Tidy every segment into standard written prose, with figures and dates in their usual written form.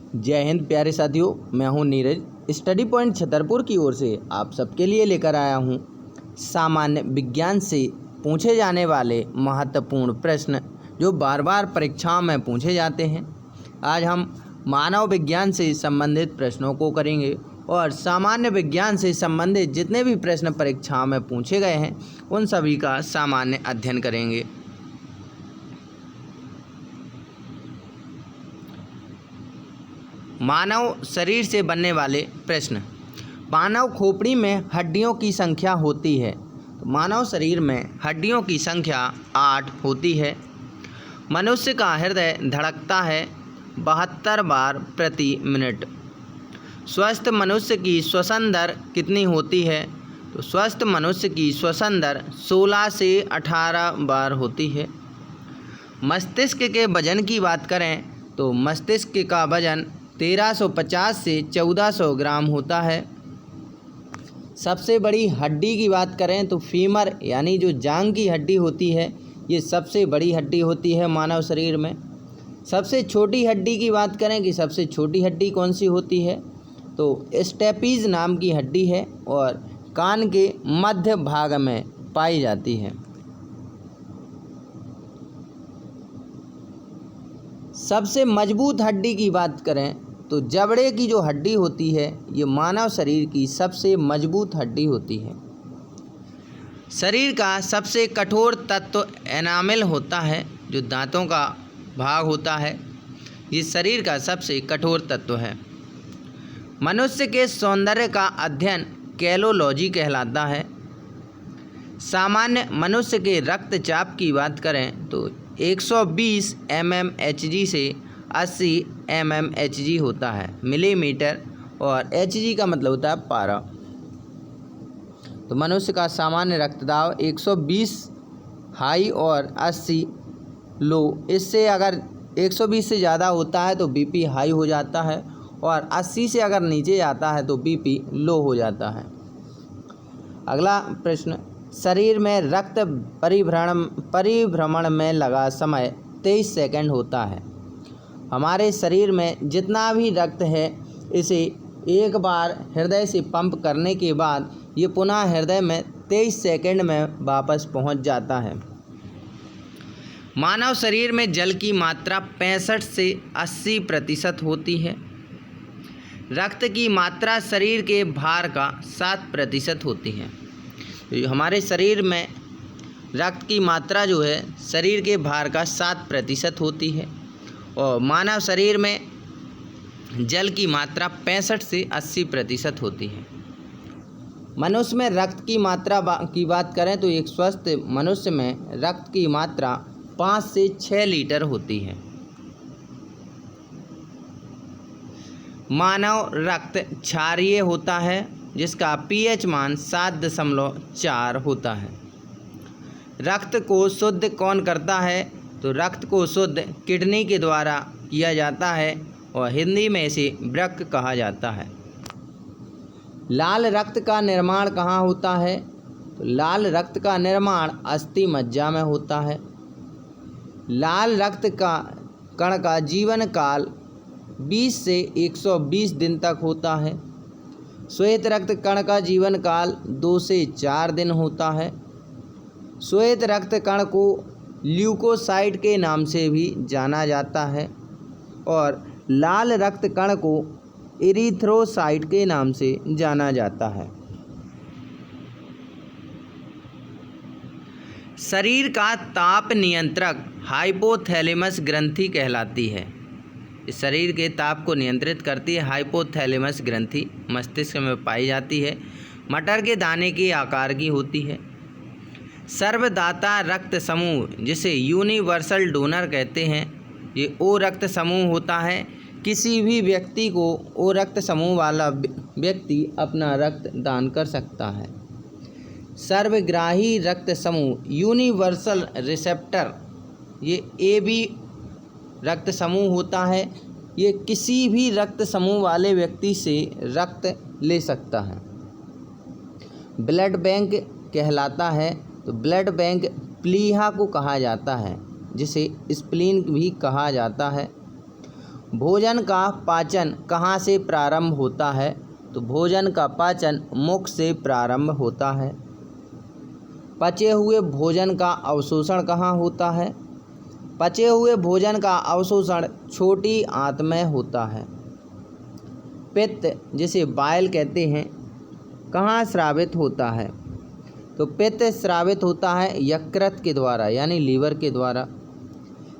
जय हिंद प्यारे साथियों, मैं हूं नीरज। स्टडी पॉइंट छतरपुर की ओर से आप सबके लिए लेकर आया हूं सामान्य विज्ञान से पूछे जाने वाले महत्वपूर्ण प्रश्न जो बार बार परीक्षाओं में पूछे जाते हैं। आज हम मानव विज्ञान से संबंधित प्रश्नों को करेंगे और सामान्य विज्ञान से संबंधित जितने भी प्रश्न परीक्षाओं में पूछे गए हैं उन सभी का सामान्य अध्ययन करेंगे। मानव शरीर से बनने वाले प्रश्न। मानव खोपड़ी में हड्डियों की संख्या होती है। तो मानव शरीर में हड्डियों की संख्या 8 होती है। मनुष्य का हृदय धड़कता है 72 बार प्रति मिनट। स्वस्थ मनुष्य की श्वसन दर कितनी होती है? तो स्वस्थ मनुष्य की श्वसन दर 16 से 18 बार होती है। मस्तिष्क के वजन की बात करें तो मस्तिष्क का वजन 1350 से 1400 ग्राम होता है। सबसे बड़ी हड्डी की बात करें तो फीमर यानी जो जांघ की हड्डी होती है ये सबसे बड़ी हड्डी होती है मानव शरीर में। सबसे छोटी हड्डी की बात करें कि सबसे छोटी हड्डी कौन सी होती है तो स्टेपीज नाम की हड्डी है और कान के मध्य भाग में पाई जाती है। सबसे मजबूत हड्डी की बात करें तो जबड़े की जो हड्डी होती है ये मानव शरीर की सबसे मजबूत हड्डी होती है। शरीर का सबसे कठोर तत्व एनामेल होता है, जो दांतों का भाग होता है ये शरीर का सबसे कठोर तत्व है। मनुष्य के सौंदर्य का अध्ययन कैलोलॉजी कहलाता है। सामान्य मनुष्य के रक्तचाप की बात करें तो 120 mmHg से 80 mmHg होता है मिलीमीटर, और Hg का मतलब होता है पारा। तो मनुष्य का सामान्य रक्तदाब 120 हाई और 80 लो। इससे अगर 120 से ज़्यादा होता है तो बीपी हाई हो जाता है और 80 से अगर नीचे जाता है तो बीपी लो हो जाता है। अगला प्रश्न, शरीर में रक्त परिभ्रमण में लगा समय 23 सेकंड होता है। हमारे शरीर में जितना भी रक्त है इसे एक बार हृदय से पंप करने के बाद ये पुनः हृदय में 23 सेकंड में वापस पहुंच जाता है। मानव शरीर में जल की मात्रा 65 से 80% होती है। रक्त की मात्रा शरीर के भार का 7% होती है। तो हमारे शरीर में रक्त की मात्रा जो है शरीर के भार का 7% होती है और मानव शरीर में जल की मात्रा 65 से 80% होती है। मनुष्य में रक्त की मात्रा की बात करें तो एक स्वस्थ मनुष्य में रक्त की मात्रा 5 से 6 लीटर होती है। मानव रक्त क्षारीय होता है जिसका pH मान 7.4 होता है। रक्त को शुद्ध कौन करता है? तो रक्त को शुद्ध किडनी के द्वारा किया जाता है और हिंदी में इसे वृक्क कहा जाता है। लाल रक्त का निर्माण कहाँ होता है? तो लाल रक्त का निर्माण अस्थि मज्जा में होता है। लाल रक्त का कण का जीवन काल 20 से 120 दिन तक होता है। श्वेत रक्त कण का जीवन काल 2 से 4 दिन होता है। श्वेत रक्त कण को ल्यूकोसाइट के नाम से भी जाना जाता है और लाल रक्त कण को इरिथ्रोसाइट के नाम से जाना जाता है। शरीर का ताप नियंत्रक हाइपोथैलेमस ग्रंथि कहलाती है। इस शरीर के ताप को नियंत्रित करती है हाइपोथैलेमस ग्रंथि, मस्तिष्क में पाई जाती है। मटर के दाने के आकार की होती है। सर्वदाता रक्त समूह जिसे यूनिवर्सल डोनर कहते हैं ये ओ रक्त समूह होता है। किसी भी व्यक्ति को ओ रक्त समूह वाला व्यक्ति अपना रक्त दान कर सकता है। सर्वग्राही रक्त समूह यूनिवर्सल रिसेप्टर ये AB रक्त समूह होता है। ये किसी भी रक्त समूह वाले व्यक्ति से रक्त ले सकता है। ब्लड बैंक कहलाता है तो ब्लड बैंक प्लीहा को कहा जाता है जिसे स्प्लीन भी कहा जाता है। भोजन का पाचन कहाँ से प्रारंभ होता है? तो भोजन का पाचन मुख से प्रारंभ होता है। पचे हुए भोजन का अवशोषण कहाँ होता है? पचे हुए भोजन का अवशोषण छोटी आंत में होता है। पित्त जिसे बाइल कहते हैं कहाँ स्रावित होता है? तो पित्त स्रावित होता है यकृत के द्वारा यानी लीवर के द्वारा।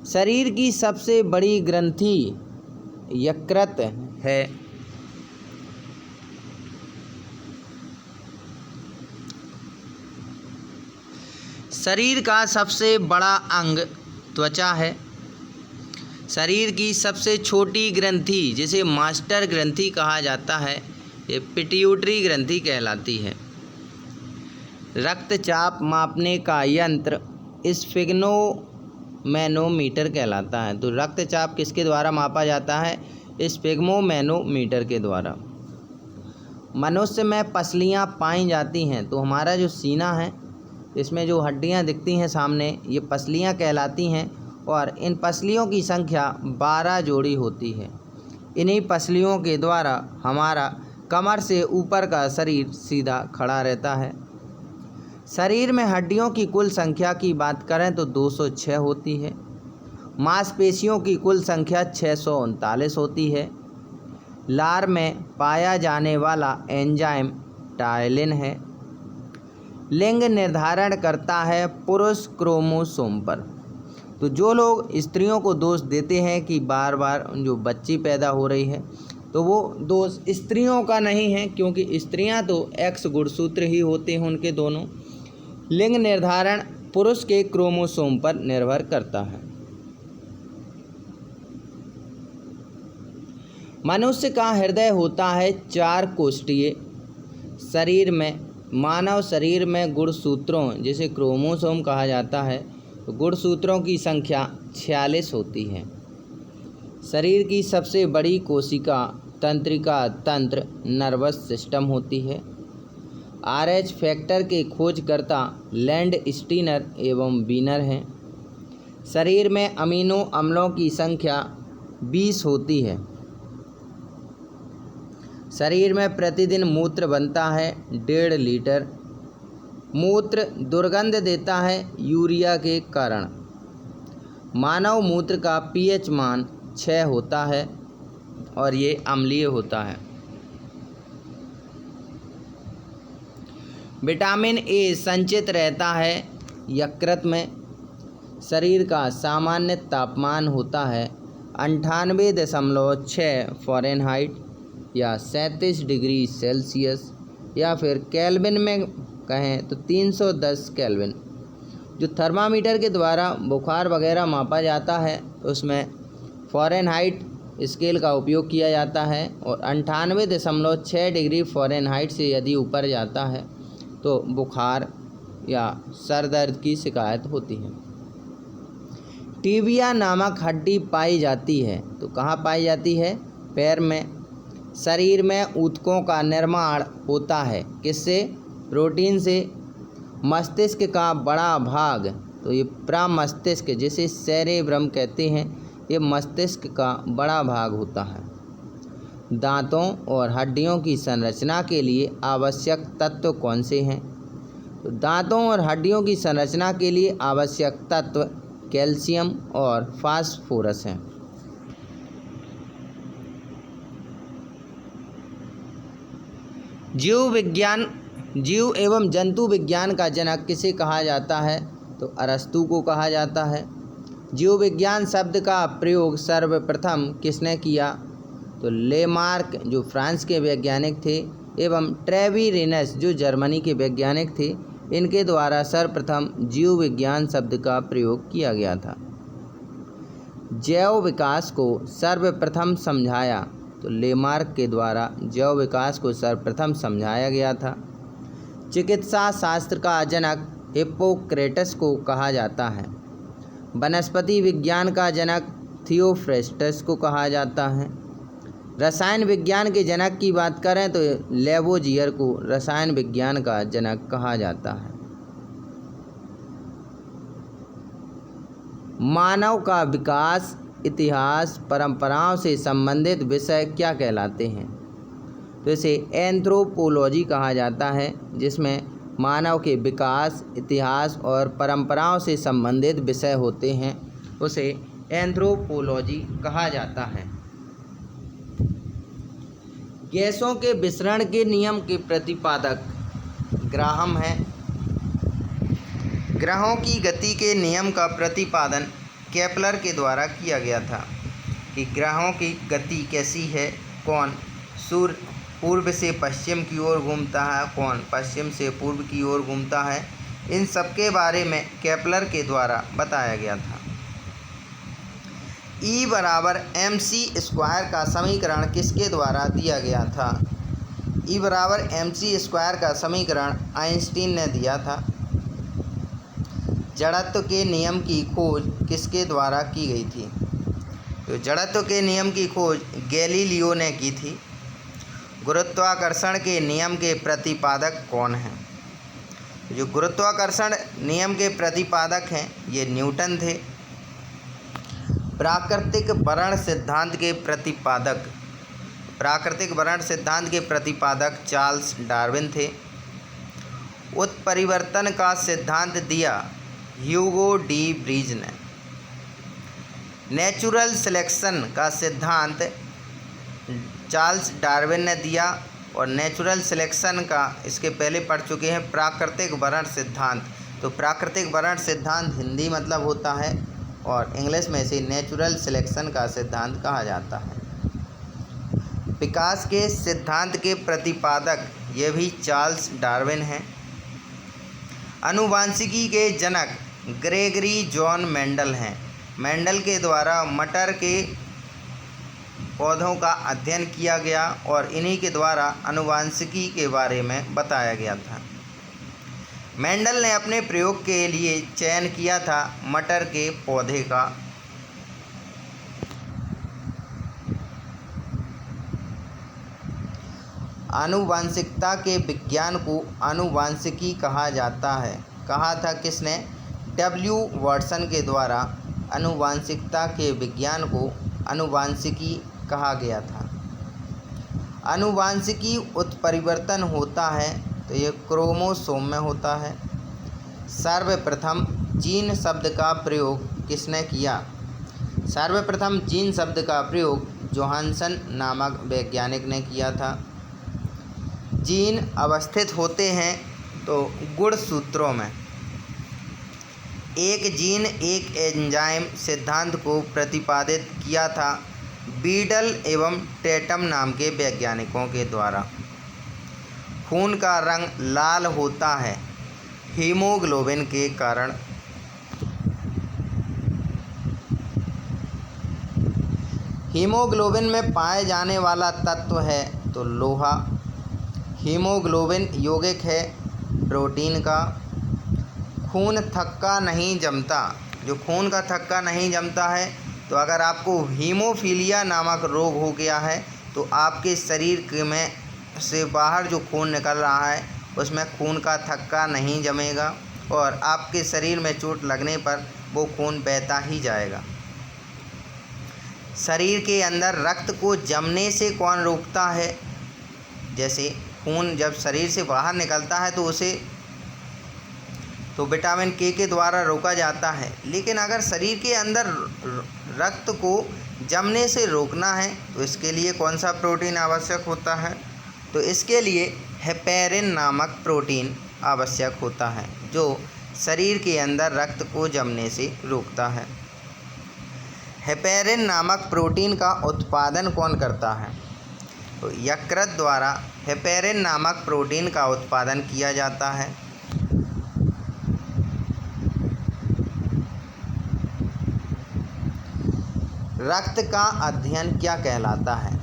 शरीर की सबसे बड़ी ग्रंथि यकृत है। शरीर का सबसे बड़ा अंग त्वचा है। शरीर की सबसे छोटी ग्रंथि जिसे मास्टर ग्रंथि कहा जाता है ये पिट्यूटरी ग्रंथि कहलाती है। रक्तचाप मापने का यंत्र स्फिग्नोमैनोमीटर कहलाता है। तो रक्तचाप किसके द्वारा मापा जाता है? स्फिग्नोमैनोमीटर के द्वारा। मनुष्य में पसलियाँ पाई जाती हैं। तो हमारा जो सीना है इसमें जो हड्डियाँ दिखती हैं सामने ये पसलियाँ कहलाती हैं और इन पसलियों की संख्या 12 जोड़ी होती है। इन्हीं पसलियों के द्वारा हमारा कमर से ऊपर का शरीर सीधा खड़ा रहता है। शरीर में हड्डियों की कुल संख्या की बात करें तो 206 होती है। मांसपेशियों की कुल संख्या 639 होती है। लार में पाया जाने वाला एंजाइम टायलिन है। लिंग निर्धारण करता है पुरुष क्रोमोसोम पर। तो जो लोग स्त्रियों को दोष देते हैं कि बार बार जो बच्ची पैदा हो रही है तो वो दोष स्त्रियों का नहीं है, क्योंकि स्त्रियां तो एक्स गुणसूत्र ही होते हैं उनके दोनों। लिंग निर्धारण पुरुष के क्रोमोसोम पर निर्भर करता है। मनुष्य का हृदय होता है 4 कोष्ठीय। शरीर में मानव शरीर में गुणसूत्रों जिसे क्रोमोसोम कहा जाता है तो गुणसूत्रों की संख्या 46 होती है। शरीर की सबसे बड़ी कोशिका तंत्रिका तंत्र नर्वस सिस्टम होती है। RH फैक्टर के खोजकर्ता लैंड स्टीनर एवं बीनर हैं। शरीर में अमीनो अम्लों की संख्या 20 होती है। शरीर में प्रतिदिन मूत्र बनता है 1.5 लीटर। मूत्र दुर्गंध देता है यूरिया के कारण। मानव मूत्र का pH मान 6 होता है और ये अम्लीय होता है। विटामिन ए संचित रहता है यकृत में। शरीर का सामान्य तापमान होता है 98.6 फ़ारेनहाइट या 37 डिग्री सेल्सियस, या फिर केल्विन में कहें तो 310 केल्विन। जो थर्मामीटर के द्वारा बुखार वगैरह मापा जाता है उसमें फ़ारेनहाइट स्केल का उपयोग किया जाता है और 98.6 डिग्री फ़ारेनहाइट से यदि ऊपर जाता है तो बुखार या सर दर्द की शिकायत होती है। टिबिया नामक हड्डी पाई जाती है। तो कहाँ पाई जाती है? पैर में। शरीर में ऊतकों का निर्माण होता है किससे? प्रोटीन से। मस्तिष्क का बड़ा भाग तो ये प्रमस्तिष्क जिसे सेरेब्रम कहते हैं ये मस्तिष्क का बड़ा भाग होता है। दांतों और हड्डियों की संरचना के लिए आवश्यक तत्व कौन से हैं? तो दांतों और हड्डियों की संरचना के लिए आवश्यक तत्व कैल्शियम और फास्फोरस हैं। जीव एवं जंतु विज्ञान का जनक किसे कहा जाता है? तो अरस्तु को कहा जाता है। जीव विज्ञान शब्द का प्रयोग सर्वप्रथम किसने किया? तो लेमार्क जो फ्रांस के वैज्ञानिक थे एवं ट्रेविरेनस जो जर्मनी के वैज्ञानिक थे, इनके द्वारा सर्वप्रथम जीव विज्ञान शब्द का प्रयोग किया गया था। जैव विकास को सर्वप्रथम समझाया तो लेमार्क के द्वारा जैव विकास को सर्वप्रथम समझाया गया था। चिकित्सा शास्त्र का जनक हिप्पोक्रेटस को कहा जाता है। वनस्पति विज्ञान का जनक थियोफ्रेस्टस को कहा जाता है। रसायन विज्ञान के जनक की बात करें तो लेवोजियर को रसायन विज्ञान का जनक कहा जाता है। मानव का विकास इतिहास परंपराओं से संबंधित विषय क्या कहलाते हैं? तो इसे एंथ्रोपोलॉजी कहा जाता है, जिसमें मानव के विकास, इतिहास और परंपराओं से संबंधित विषय होते हैं, उसे एंथ्रोपोलॉजी कहा जाता है। गैसों के विसरण के नियम के प्रतिपादक ग्राहम है। ग्रहों की गति के नियम का प्रतिपादन केपलर के द्वारा किया गया था कि ग्रहों की गति कैसी है, कौन सूर्य पूर्व से पश्चिम की ओर घूमता है, कौन पश्चिम से पूर्व की ओर घूमता है, इन सब के बारे में केपलर के द्वारा बताया गया था। E बराबर mc² का समीकरण किसके द्वारा दिया गया था? E बराबर mc² का समीकरण आइंस्टीन ने दिया था। जड़त्व के नियम की खोज किसके द्वारा की गई थी? तो जड़त्व के नियम की खोज गैलीलियो ने की थी। गुरुत्वाकर्षण के नियम के प्रतिपादक कौन हैं? जो गुरुत्वाकर्षण नियम के प्रतिपादक हैं ये न्यूटन थे। प्राकृतिक वर्ण सिद्धांत के प्रतिपादक चार्ल्स डार्विन थे। उत्परिवर्तन का सिद्धांत दिया ह्यूगो डी ब्रीज ने। नेचुरल सिलेक्शन का सिद्धांत चार्ल्स डार्विन ने दिया। और नेचुरल सिलेक्शन का इसके पहले पढ़ चुके हैं प्राकृतिक वर्ण सिद्धांत। तो प्राकृतिक वर्ण सिद्धांत हिंदी मतलब होता है और इंग्लिश में इसे नेचुरल सिलेक्शन का सिद्धांत कहा जाता है। विकास के सिद्धांत के प्रतिपादक ये भी चार्ल्स डार्विन हैं। आनुवांशिकी के जनक ग्रेगरी जॉन मेंडल हैं। मेंडल के द्वारा मटर के पौधों का अध्ययन किया गया और इन्हीं के द्वारा आनुवांशिकी के बारे में बताया गया था। मेंडल ने अपने प्रयोग के लिए चयन किया था मटर के पौधे का। आनुवांशिकता के विज्ञान को आनुवांशिकी कहा जाता है। कहा था किसने? डब्ल्यू वाटसन के द्वारा आनुवांशिकता के विज्ञान को आनुवांशिकी कहा गया था। आनुवांशिकी उत्परिवर्तन होता है तो ये क्रोमोसोम में होता है। सर्वप्रथम जीन शब्द का प्रयोग किसने किया? सर्वप्रथम जीन शब्द का प्रयोग जोहानसन नामक वैज्ञानिक ने किया था। जीन अवस्थित होते हैं तो गुणसूत्रों में। एक जीन एक एंजाइम सिद्धांत को प्रतिपादित किया था बीडल एवं टेटम नाम के वैज्ञानिकों के द्वारा। खून का रंग लाल होता है हीमोग्लोबिन के कारण। हीमोग्लोबिन में पाए जाने वाला तत्व है तो लोहा। हीमोग्लोबिन यौगिक है प्रोटीन का। खून थक्का नहीं जमता। जो खून का थक्का नहीं जमता है तो अगर आपको हीमोफीलिया नामक रोग हो गया है तो आपके शरीर में से बाहर जो खून निकल रहा है उसमें खून का थक्का नहीं जमेगा और आपके शरीर में चोट लगने पर वो खून बहता ही जाएगा। शरीर के अंदर रक्त को जमने से कौन रोकता है? जैसे खून जब शरीर से बाहर निकलता है तो उसे विटामिन के द्वारा रोका जाता है। लेकिन अगर शरीर के अंदर रक्त को जमने से रोकना है तो इसके लिए कौन सा प्रोटीन आवश्यक होता है? तो इसके लिए हेपेरिन नामक प्रोटीन आवश्यक होता है जो शरीर के अंदर रक्त को जमने से रोकता है। हेपेरिन नामक प्रोटीन का उत्पादन कौन करता है? तो यकृत द्वारा हेपेरिन नामक प्रोटीन का उत्पादन किया जाता है। रक्त का अध्ययन क्या कहलाता है?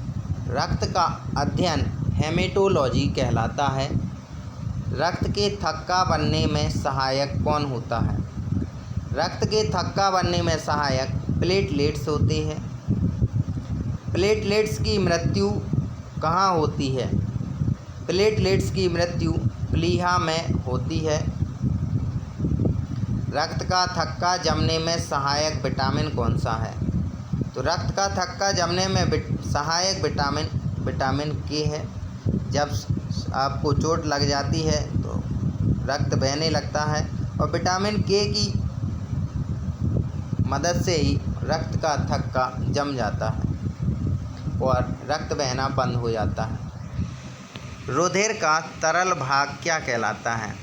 रक्त का अध्ययन हेमेटोलॉजी कहलाता है। रक्त के थक्का बनने में सहायक कौन होता है? रक्त के थक्का बनने में सहायक प्लेटलेट्स होते हैं। प्लेटलेट्स की मृत्यु कहाँ होती है? प्लेटलेट्स की मृत्यु प्लीहा में होती है। रक्त का थक्का जमने में सहायक विटामिन कौन सा है? तो रक्त का थक्का जमने में सहायक विटामिन के है। जब आपको चोट लग जाती है तो रक्त बहने लगता है और विटामिन के की मदद से ही रक्त का थक्का जम जाता है और रक्त बहना बंद हो जाता है। रुधिर का तरल भाग क्या कहलाता है?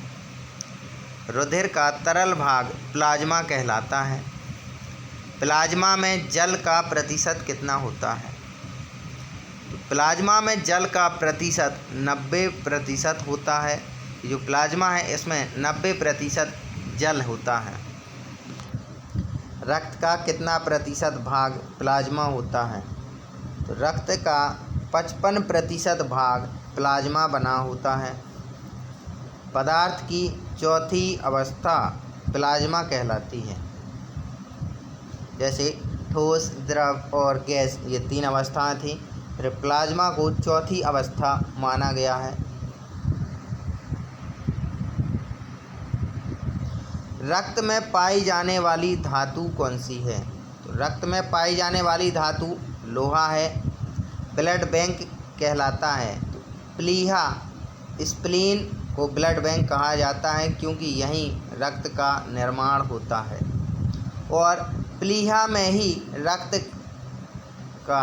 रुधिर का तरल भाग प्लाज्मा कहलाता है। प्लाज्मा में जल का प्रतिशत कितना होता है? प्लाज्मा में जल का प्रतिशत 90% होता है। जो प्लाज्मा है इसमें 90% जल होता है। रक्त का कितना प्रतिशत भाग प्लाज्मा होता है? तो रक्त का 55% भाग प्लाज्मा बना होता है। पदार्थ की चौथी अवस्था प्लाज्मा कहलाती है। जैसे ठोस, द्रव और गैस, ये 3 अवस्थाएं थी, फिर प्लाज्मा को चौथी अवस्था माना गया है। रक्त में पाई जाने वाली धातु कौन सी है? तो रक्त में पाई जाने वाली धातु लोहा है। ब्लड बैंक कहलाता है। तो प्लीहा, स्प्लीन को ब्लड बैंक कहा जाता है क्योंकि यहीं रक्त का निर्माण होता है और प्लीहा में ही रक्त का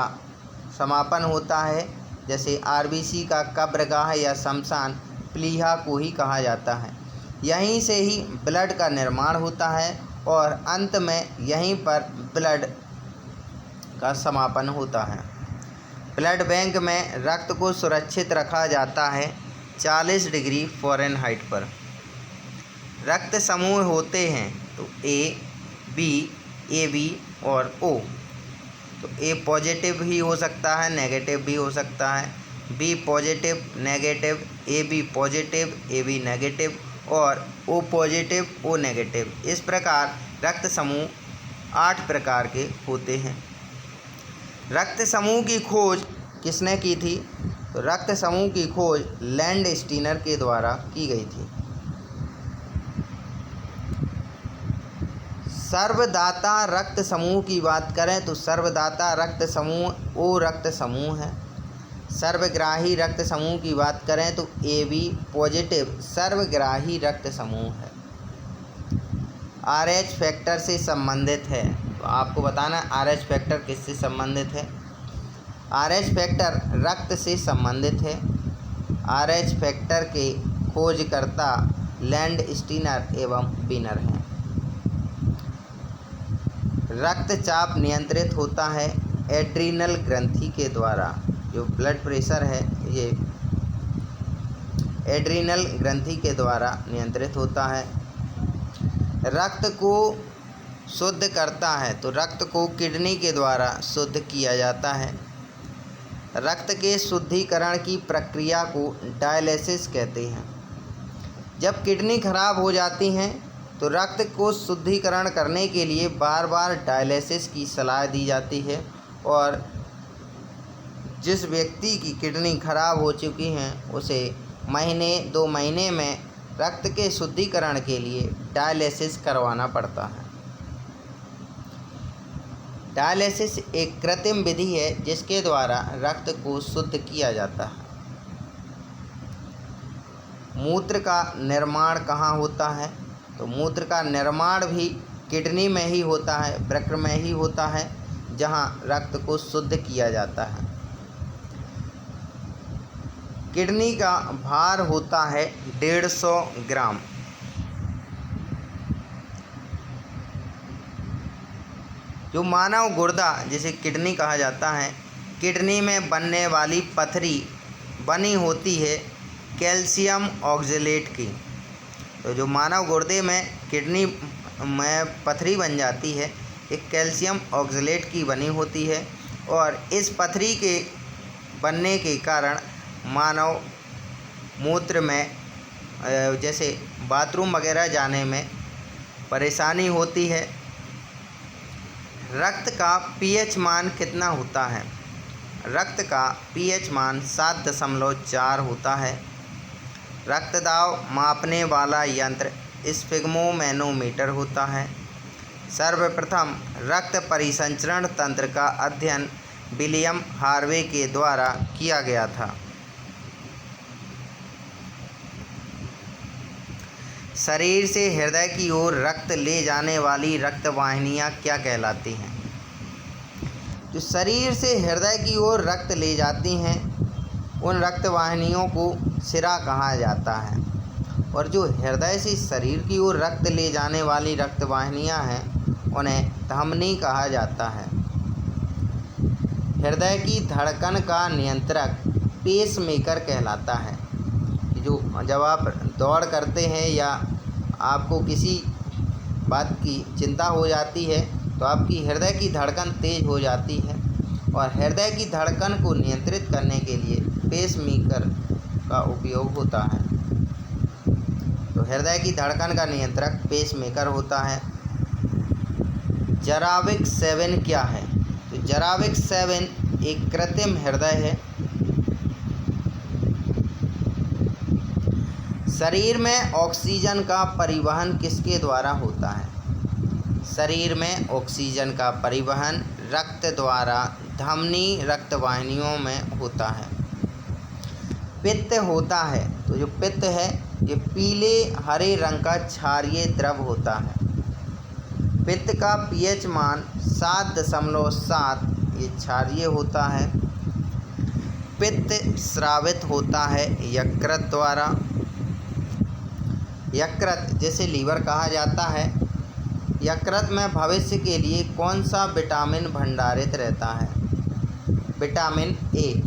समापन होता है। जैसे आरबीसी का कब्रगाह या शमशान प्लीहा को ही कहा जाता है। यहीं से ही ब्लड का निर्माण होता है और अंत में यहीं पर ब्लड का समापन होता है। ब्लड बैंक में रक्त को सुरक्षित रखा जाता है 40 डिग्री फ़ारेनहाइट पर। रक्त समूह होते हैं तो ए, बी, AB और O। तो A पॉजिटिव भी हो सकता है, नेगेटिव भी हो सकता है। B positive, negative, AB positive, AB negative और O पॉजिटिव, O नेगेटिव। इस प्रकार रक्त समूह 8 प्रकार के होते हैं। रक्त समूह की खोज किसने की थी? तो रक्त समूह की खोज लैंडस्टीनर के द्वारा की गई थी। सर्वदाता रक्त समूह की बात करें तो सर्वदाता रक्त समूह O रक्त समूह है। सर्वग्राही रक्त समूह की बात करें तो AB पॉजिटिव सर्वग्राही रक्त समूह है। RH फैक्टर से संबंधित है। तो आपको बताना RH फैक्टर किससे संबंधित है? RH फैक्टर रक्त से संबंधित है। RH फैक्टर के खोजकर्ता लैंडस्टीनर एवं वीनर हैं। रक्तचाप नियंत्रित होता है एड्रीनल ग्रंथि के द्वारा। जो ब्लड प्रेशर है ये एड्रीनल ग्रंथि के द्वारा नियंत्रित होता है। रक्त को शुद्ध करता है तो रक्त को किडनी के द्वारा शुद्ध किया जाता है। रक्त के शुद्धिकरण की प्रक्रिया को डायलिसिस कहते हैं। जब किडनी खराब हो जाती हैं तो रक्त को शुद्धिकरण करने के लिए बार बार डायलिसिस की सलाह दी जाती है और जिस व्यक्ति की किडनी खराब हो चुकी हैं उसे महीने 2 महीने में रक्त के शुद्धिकरण के लिए डायलिसिस करवाना पड़ता है। डायलिसिस एक कृत्रिम विधि है जिसके द्वारा रक्त को शुद्ध किया जाता है। मूत्र का निर्माण कहाँ होता है? तो मूत्र का निर्माण भी किडनी में ही होता है, वृक्क में ही होता है, जहाँ रक्त को शुद्ध किया जाता है। किडनी का भार होता है 150 ग्राम। जो मानव गुर्दा जिसे किडनी कहा जाता है, किडनी में बनने वाली पथरी बनी होती है कैल्शियम ऑक्जेलेट की। तो जो मानव गुर्दे में किडनी में पथरी बन जाती है एक कैल्शियम ऑक्जेलेट की बनी होती है और इस पथरी के बनने के कारण मानव मूत्र में जैसे बाथरूम वगैरह जाने में परेशानी होती है। रक्त का pH मान कितना होता है? रक्त का pH मान 7.4 होता है। रक्त दाब मापने वाला यंत्र स्फिग्मोमैनोमीटर होता है। सर्वप्रथम रक्त परिसंचरण तंत्र का अध्ययन विलियम हार्वे के द्वारा किया गया था। शरीर से हृदय की ओर रक्त ले जाने वाली रक्त वाहिनियाँ क्या कहलाती हैं? जो शरीर से हृदय की ओर रक्त ले जाती हैं उन रक्त वाहिनियों को सिरा कहा जाता है, और जो हृदय से शरीर की ओर रक्त ले जाने वाली रक्त वाहिनियाँ हैं उन्हें धमनी कहा जाता है। हृदय की धड़कन का नियंत्रक पेसमेकर कहलाता है। जो जब आप दौड़ करते हैं या आपको किसी बात की चिंता हो जाती है तो आपकी हृदय की धड़कन तेज़ हो जाती है, और हृदय की धड़कन को नियंत्रित करने के लिए पेसमेकर का उपयोग होता है। तो हृदय की धड़कन का नियंत्रक पेसमेकर होता है। जराविक 7 क्या है? तो जराविक 7 एक कृत्रिम हृदय है। शरीर में ऑक्सीजन का परिवहन किसके द्वारा होता है? शरीर में ऑक्सीजन का परिवहन रक्त द्वारा धमनी रक्त वाहिनियों में होता है। पित्त होता है, तो जो पित्त है ये पीले हरे रंग का क्षारीय द्रव होता है। पित्त का पीएच मान 7.7 ये क्षारीय होता है। पित्त स्रावित होता है यकृत द्वारा। यकृत जिसे लीवर कहा जाता है, यकृत में भविष्य के लिए कौन सा विटामिन भंडारित रहता है? Vitamin A.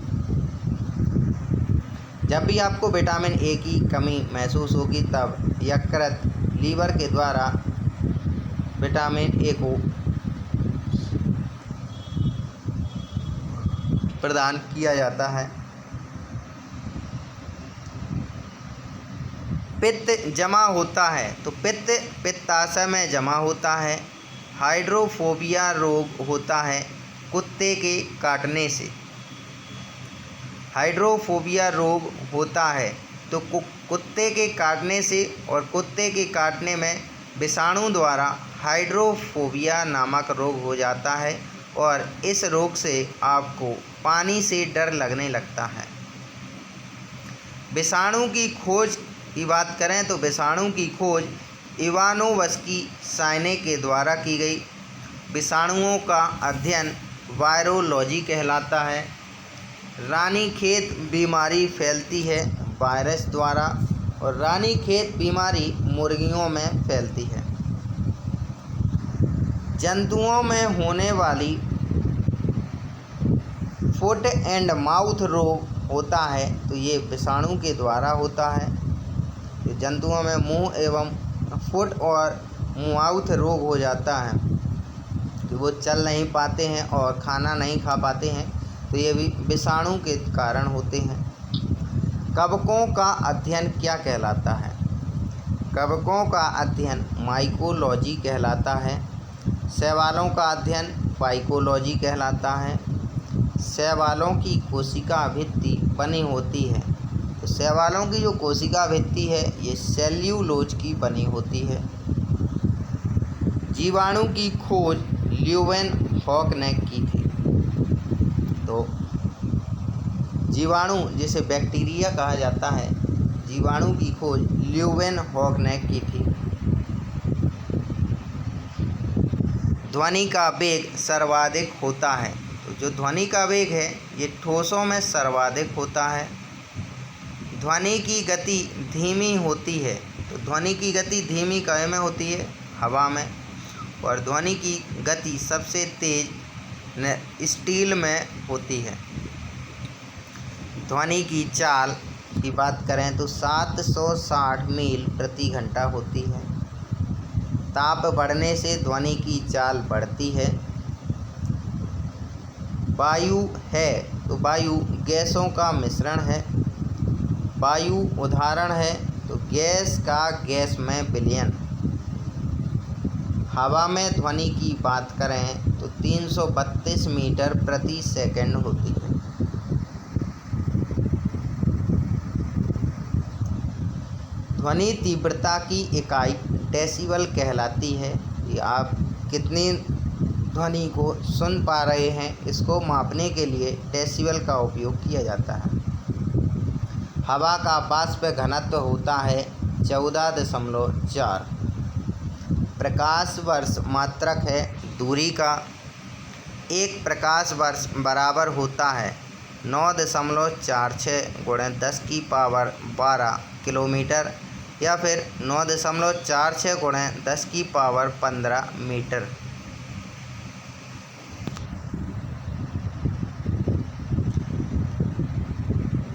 जब भी आपको विटामिन ए की कमी महसूस होगी तब यकृत लीवर के द्वारा विटामिन ए को प्रदान किया जाता है। पित्त जमा होता है, तो पित्त पित्ताशय में जमा होता है। हाइड्रोफोबिया रोग होता है कुत्ते के काटने से। हाइड्रोफोबिया रोग होता है तो कुत्ते के काटने से, और कुत्ते के काटने में विषाणु द्वारा हाइड्रोफोबिया नामक रोग हो जाता है, और इस रोग से आपको पानी से डर लगने लगता है। विषाणु की खोज की बात करें तो विषाणु की खोज इवानोव्स्की साइने के द्वारा की गई। विषाणुओं का अध्ययन वायरोलॉजी कहलाता है। रानीखेत बीमारी फैलती है वायरस द्वारा, और रानीखेत बीमारी मुर्गियों में फैलती है। जंतुओं में होने वाली फुट एंड माउथ रोग होता है, तो ये विषाणु के द्वारा होता है। तो जंतुओं में मुंह एवं फुट और माउथ रोग हो जाता है कि वो चल नहीं पाते हैं और खाना नहीं खा पाते हैं, तो ये भी विषाणु के कारण होते हैं। कवकों का अध्ययन क्या कहलाता है? कवकों का अध्ययन माइकोलॉजी कहलाता है। शैवालों का अध्ययन पाइकोलॉजी कहलाता है। शैवालों की कोशिका भित्ति बनी होती है, तो शैवालों की जो कोशिका भित्ति है ये सेल्यूलोज की बनी होती है। जीवाणु की खोज ल्यूवेनहॉक ने की थी। तो जीवाणु जिसे बैक्टीरिया कहा जाता है, जीवाणु की खोज ल्यूवेनहॉक ने की थी। ध्वनि का वेग सर्वाधिक होता है, तो जो ध्वनि का वेग है ये ठोसों में सर्वाधिक होता है। ध्वनि की गति धीमी होती है, तो ध्वनि की गति धीमी काहे में होती है? हवा में। और ध्वनि की गति सबसे तेज स्टील में होती है। ध्वनि की चाल की बात करें तो 760 मील प्रति घंटा होती है। ताप बढ़ने से ध्वनि की चाल बढ़ती है। वायु है, तो वायु गैसों का मिश्रण है। वायु उदाहरण है तो गैस का गैस में विलयन। हवा में ध्वनि की बात करें तो 332 मीटर प्रति सेकंड होती है। ध्वनि तीव्रता की इकाई डेसिबल कहलाती है। ये आप कितनी ध्वनि को सुन पा रहे हैं, इसको मापने के लिए डेसिबल का उपयोग किया जाता है। हवा का वाष्प घनत्व होता है 14.4। प्रकाश वर्ष मात्रक है दूरी का। एक प्रकाश वर्ष बराबर होता है 9.46 × 10⁻12 किलोमीटर या फिर 9.46 × 10⁻15 मीटर।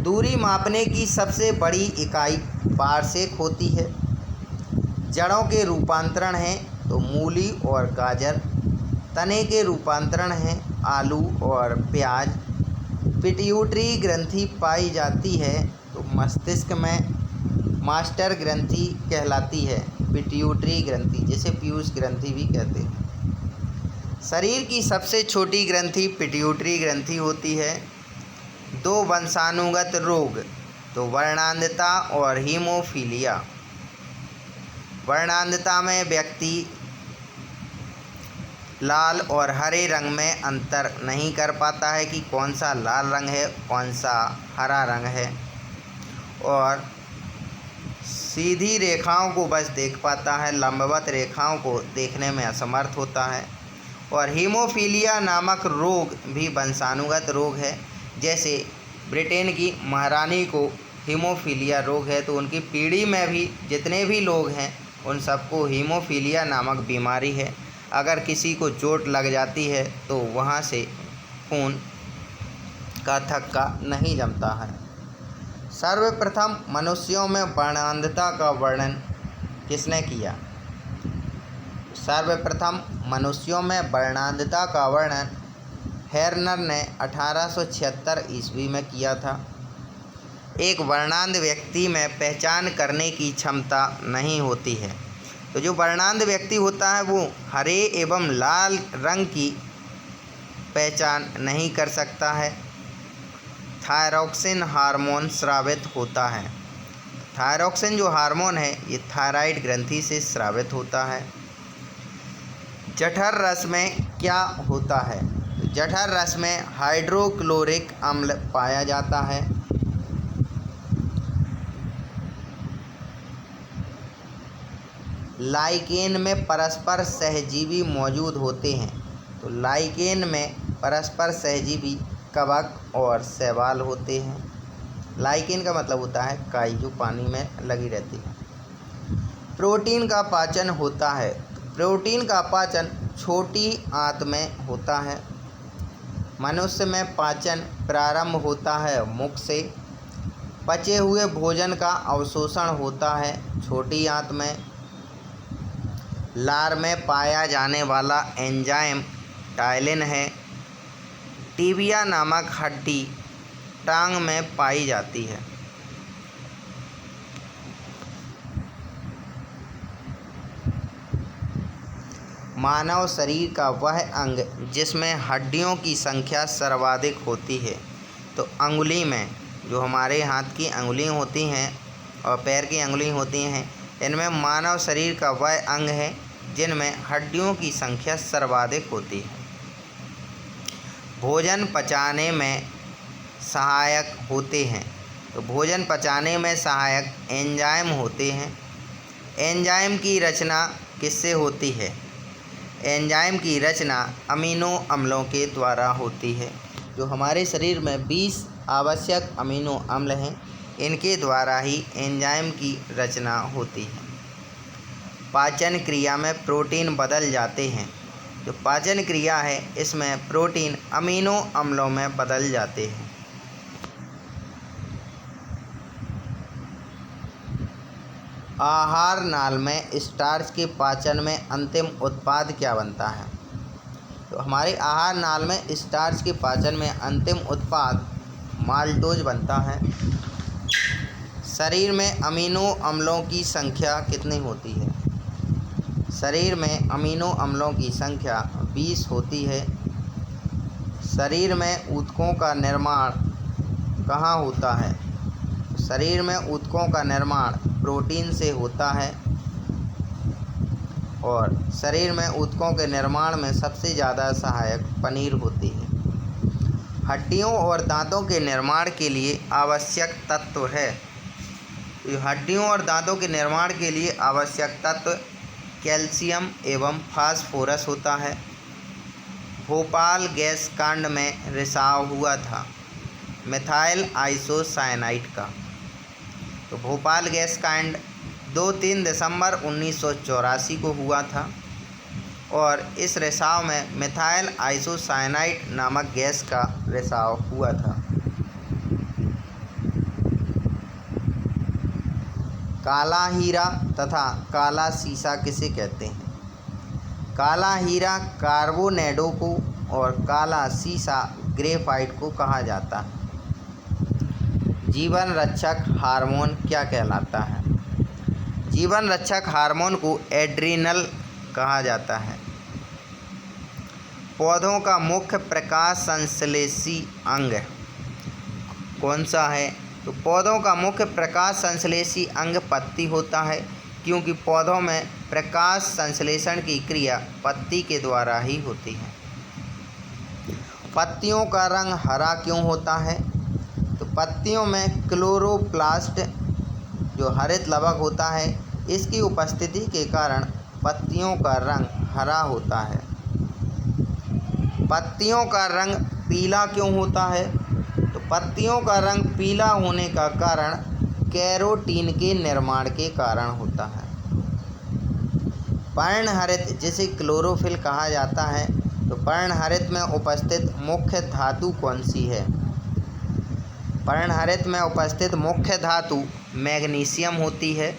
दूरी मापने की सबसे बड़ी इकाई पारसेक होती है। जड़ों के रूपांतरण हैं तो मूली और गाजर। तने के रूपांतरण हैं आलू और प्याज। पिट्यूटरी ग्रंथि पाई जाती है तो मस्तिष्क में मास्टर ग्रंथि कहलाती है। पिट्यूटरी ग्रंथि, जिसे पीयूष ग्रंथि भी कहते हैं। शरीर की सबसे छोटी ग्रंथि पिट्यूटरी ग्रंथि होती है। 2 वंशानुगत रोग तो वर्णांधता और हीमोफीलिया। वर्णांधता में व्यक्ति लाल और हरे रंग में अंतर नहीं कर पाता है कि कौन सा लाल रंग है, कौन सा हरा रंग है, और सीधी रेखाओं को बस देख पाता है, लंबवत रेखाओं को देखने में असमर्थ होता है। और हीमोफीलिया नामक रोग भी वंशानुगत रोग है। जैसे ब्रिटेन की महारानी को हीमोफीलिया रोग है, तो उनकी पीढ़ी में भी जितने भी लोग हैं उन सबको हीमोफीलिया नामक बीमारी है। अगर किसी को चोट लग जाती है तो वहाँ से खून का थक्का नहीं जमता है। सर्वप्रथम मनुष्यों में वर्णांधता का वर्णन किसने किया? सर्वप्रथम मनुष्यों में वर्णांधता का वर्णन हेर्नर ने 1876 ईस्वी में किया था। एक वर्णांध व्यक्ति में पहचान करने की क्षमता नहीं होती है। तो जो वर्णांध व्यक्ति होता है वो हरे एवं लाल रंग की पहचान नहीं कर सकता है। थायरॉक्सिन हार्मोन स्रावित होता है। थायरॉक्सिन जो हार्मोन है ये थायराइड ग्रंथि से स्रावित होता है। जठर रस में क्या होता है? जठर रस में हाइड्रोक्लोरिक अम्ल पाया जाता है। लाइकेन में परस्पर सहजीवी मौजूद होते हैं। तो लाइकेन में परस्पर सहजीवी कवक और शैवाल होते हैं। लाइकेन का मतलब होता है काई, जो पानी में लगी रहती है। प्रोटीन का पाचन होता है। प्रोटीन का पाचन छोटी आंत में होता है। मनुष्य में पाचन प्रारंभ होता है मुख से। पचे हुए भोजन का अवशोषण होता है छोटी आंत में। लार में पाया जाने वाला एंजाइम टायलिन है। टिबिया नामक हड्डी टांग में पाई जाती है। मानव शरीर का वह अंग जिसमें हड्डियों की संख्या सर्वाधिक होती है। तो अंगुली में, जो हमारे हाथ की अंगुलियाँ होती हैं और पैर की अंगुलियाँ होती हैं, इनमें मानव शरीर का वह अंग है जिनमें हड्डियों की संख्या सर्वाधिक होती है। भोजन पचाने में सहायक होते हैं। तो भोजन पचाने में सहायक एंजाइम होते हैं। एंजाइम की रचना किससे होती है? एंजाइम की रचना अमीनो अम्लों के द्वारा होती है। जो हमारे शरीर में 20 आवश्यक अमीनो अम्ल हैं, इनके द्वारा ही एंजाइम की रचना होती है। पाचन क्रिया में प्रोटीन बदल जाते हैं। जो पाचन क्रिया है इसमें प्रोटीन अमीनो अम्लों में बदल जाते हैं। आहार नाल में स्टार्च के पाचन में अंतिम उत्पाद क्या बनता है? तो हमारे आहार नाल में स्टार्च के पाचन में अंतिम उत्पाद माल्टोज बनता है। शरीर में अमीनो अम्लों की संख्या कितनी होती है? शरीर में अमीनो अम्लों की संख्या 20 होती है। शरीर में ऊतकों का निर्माण कहाँ होता है? शरीर में ऊतकों का निर्माण प्रोटीन से होता है। और शरीर में ऊतकों के निर्माण में सबसे ज़्यादा सहायक पनीर होती है। हड्डियों और दांतों के निर्माण के लिए आवश्यक तत्व है। हड्डियों और दांतों के निर्माण के लिए आवश्यक तत्व कैल्शियम एवं फास्फोरस होता है। भोपाल गैस कांड में रिसाव हुआ था मिथाइल आइसोसाइनाइड का। तो भोपाल गैस कांड 2-3 दिसंबर 1984 को हुआ था और इस रिसाव में मिथाइल आइसोसाइनाइड नामक गैस का रिसाव हुआ था। काला हीरा तथा काला सीसा किसे कहते हैं? काला हीरा कार्बोनेडो को और काला सीसा ग्रेफाइट को कहा जाता है। जीवन रक्षक हार्मोन क्या कहलाता है? जीवन रक्षक हार्मोन को एड्रीनल कहा जाता है। पौधों का मुख्य प्रकाश संश्लेषी अंग कौन सा है? तो पौधों का मुख्य प्रकाश संश्लेषी अंग पत्ती होता है, क्योंकि पौधों में प्रकाश संश्लेषण की क्रिया पत्ती के द्वारा ही होती है। पत्तियों का रंग हरा क्यों होता है? तो पत्तियों में क्लोरोप्लास्ट जो हरित लवक होता है, इसकी उपस्थिति के कारण पत्तियों का रंग हरा होता है। पत्तियों का रंग पीला क्यों होता है? तो पत्तियों का रंग पीला होने का कारण कैरोटीन के निर्माण के कारण होता है। पर्णहरित जिसे क्लोरोफिल कहा जाता है, तो पर्णहरित में उपस्थित मुख्य धातु कौन सी है? पर्णहरित में उपस्थित मुख्य धातु मैग्नीशियम होती है।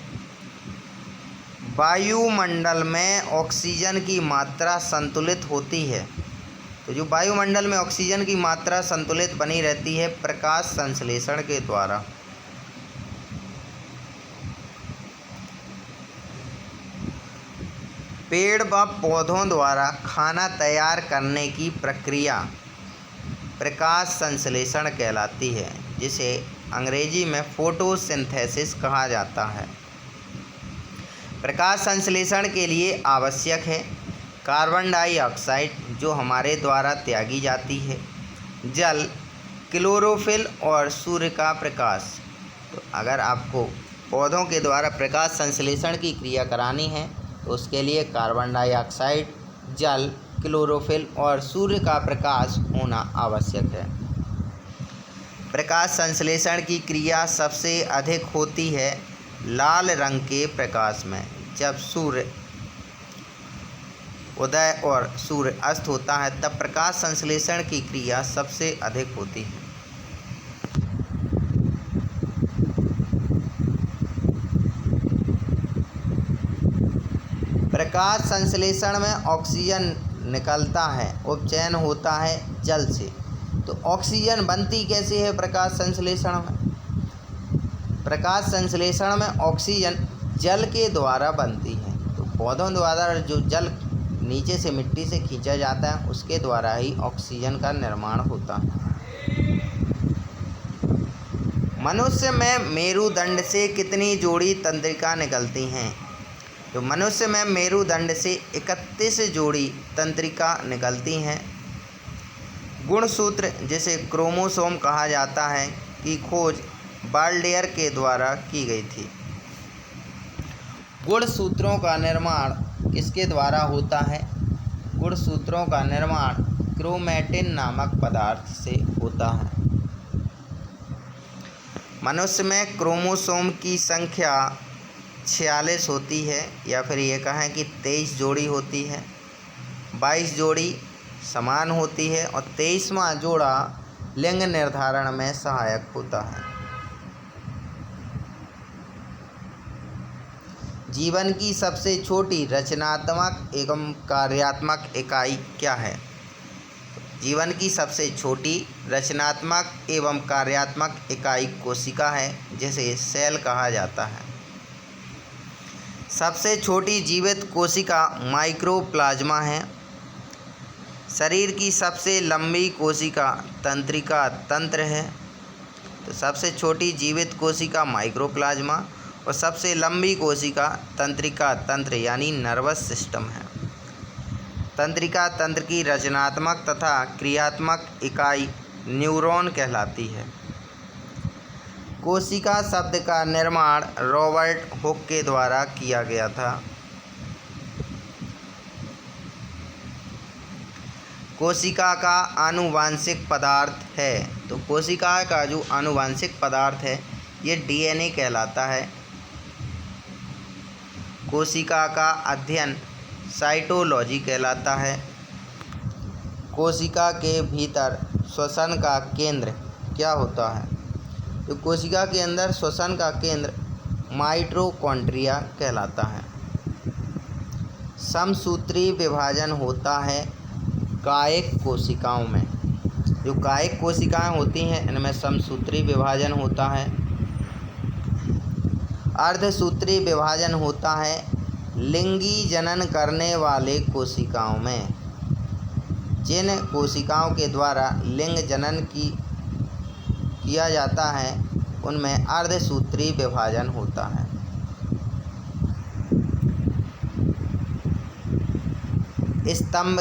वायुमंडल में ऑक्सीजन की मात्रा संतुलित होती है। तो जो वायुमंडल में ऑक्सीजन की मात्रा संतुलित बनी रहती है प्रकाश संश्लेषण के द्वारा। पेड़ व पौधों द्वारा खाना तैयार करने की प्रक्रिया प्रकाश संश्लेषण कहलाती है, जिसे अंग्रेजी में फोटोसिंथेसिस कहा जाता है। प्रकाश संश्लेषण के लिए आवश्यक है कार्बन डाइऑक्साइड जो हमारे द्वारा त्यागी जाती है, जल, क्लोरोफिल और सूर्य का प्रकाश। तो अगर आपको पौधों के द्वारा प्रकाश संश्लेषण की क्रिया करानी है तो उसके लिए कार्बन डाइऑक्साइड, जल, क्लोरोफिल और सूर्य का प्रकाश होना आवश्यक है। प्रकाश संश्लेषण की क्रिया सबसे अधिक होती है लाल रंग के प्रकाश में। जब सूर्य उदय और सूर्य अस्त होता है तब प्रकाश संश्लेषण की क्रिया सबसे अधिक होती है। प्रकाश संश्लेषण में ऑक्सीजन निकलता है, उपचयन होता है जल से। तो ऑक्सीजन बनती कैसे है प्रकाश संश्लेषण में? प्रकाश संश्लेषण में ऑक्सीजन जल के द्वारा बनती है। तो पौधों द्वारा जो जल नीचे से मिट्टी से खींचा जाता है उसके द्वारा ही ऑक्सीजन का निर्माण होता है। मनुष्य में मेरुदंड से कितनी जोड़ी तंत्रिका निकलती हैं? तो मनुष्य में मेरुदंड से 31 जोड़ी तंत्रिका निकलती हैं। गुणसूत्र जिसे क्रोमोसोम कहा जाता है की खोज बाल्डेयर के द्वारा की गई थी। गुणसूत्रों का निर्माण किसके द्वारा होता है? गुणसूत्रों का निर्माण क्रोमैटिन नामक पदार्थ से होता है। मनुष्य में क्रोमोसोम की संख्या 46 होती है, या फिर ये कहें कि 23 जोड़ी होती है। 22 जोड़ी समान होती है और 23वां जोड़ा लिंग निर्धारण में सहायक होता है। जीवन की सबसे छोटी रचनात्मक एवं कार्यात्मक इकाई क्या है? जीवन की सबसे छोटी रचनात्मक एवं कार्यात्मक इकाई कोशिका है, जिसे सेल कहा जाता है। सबसे छोटी जीवित कोशिका माइक्रोप्लाज्मा है। शरीर की सबसे लंबी कोशिका तंत्रिका तंत्र है। तो सबसे छोटी जीवित कोशिका माइक्रोप्लाज्मा और सबसे लंबी कोशिका तंत्रिका तंत्र यानी नर्वस सिस्टम है। तंत्रिका तंत्र की रचनात्मक तथा क्रियात्मक इकाई न्यूरॉन कहलाती है। कोशिका शब्द का निर्माण रॉबर्ट हुक के द्वारा किया गया था। कोशिका का आनुवांशिक पदार्थ है, तो कोशिका का जो आनुवांशिक पदार्थ है ये डीएनए कहलाता है। कोशिका का अध्ययन साइटोलॉजी कहलाता है। कोशिका के भीतर श्वसन का केंद्र क्या होता है? तो कोशिका के अंदर श्वसन का केंद्र माइटोकॉन्ड्रिया कहलाता है। समसूत्री विभाजन होता है कायिक कोशिकाओं में। जो कायिक कोशिकाएं होती हैं इनमें समसूत्री विभाजन होता है। अर्धसूत्री विभाजन होता है लिंगी जनन करने वाले कोशिकाओं में। जिन कोशिकाओं के द्वारा लिंग जनन किया जाता है उनमें अर्धसूत्री विभाजन होता है। स्तंभ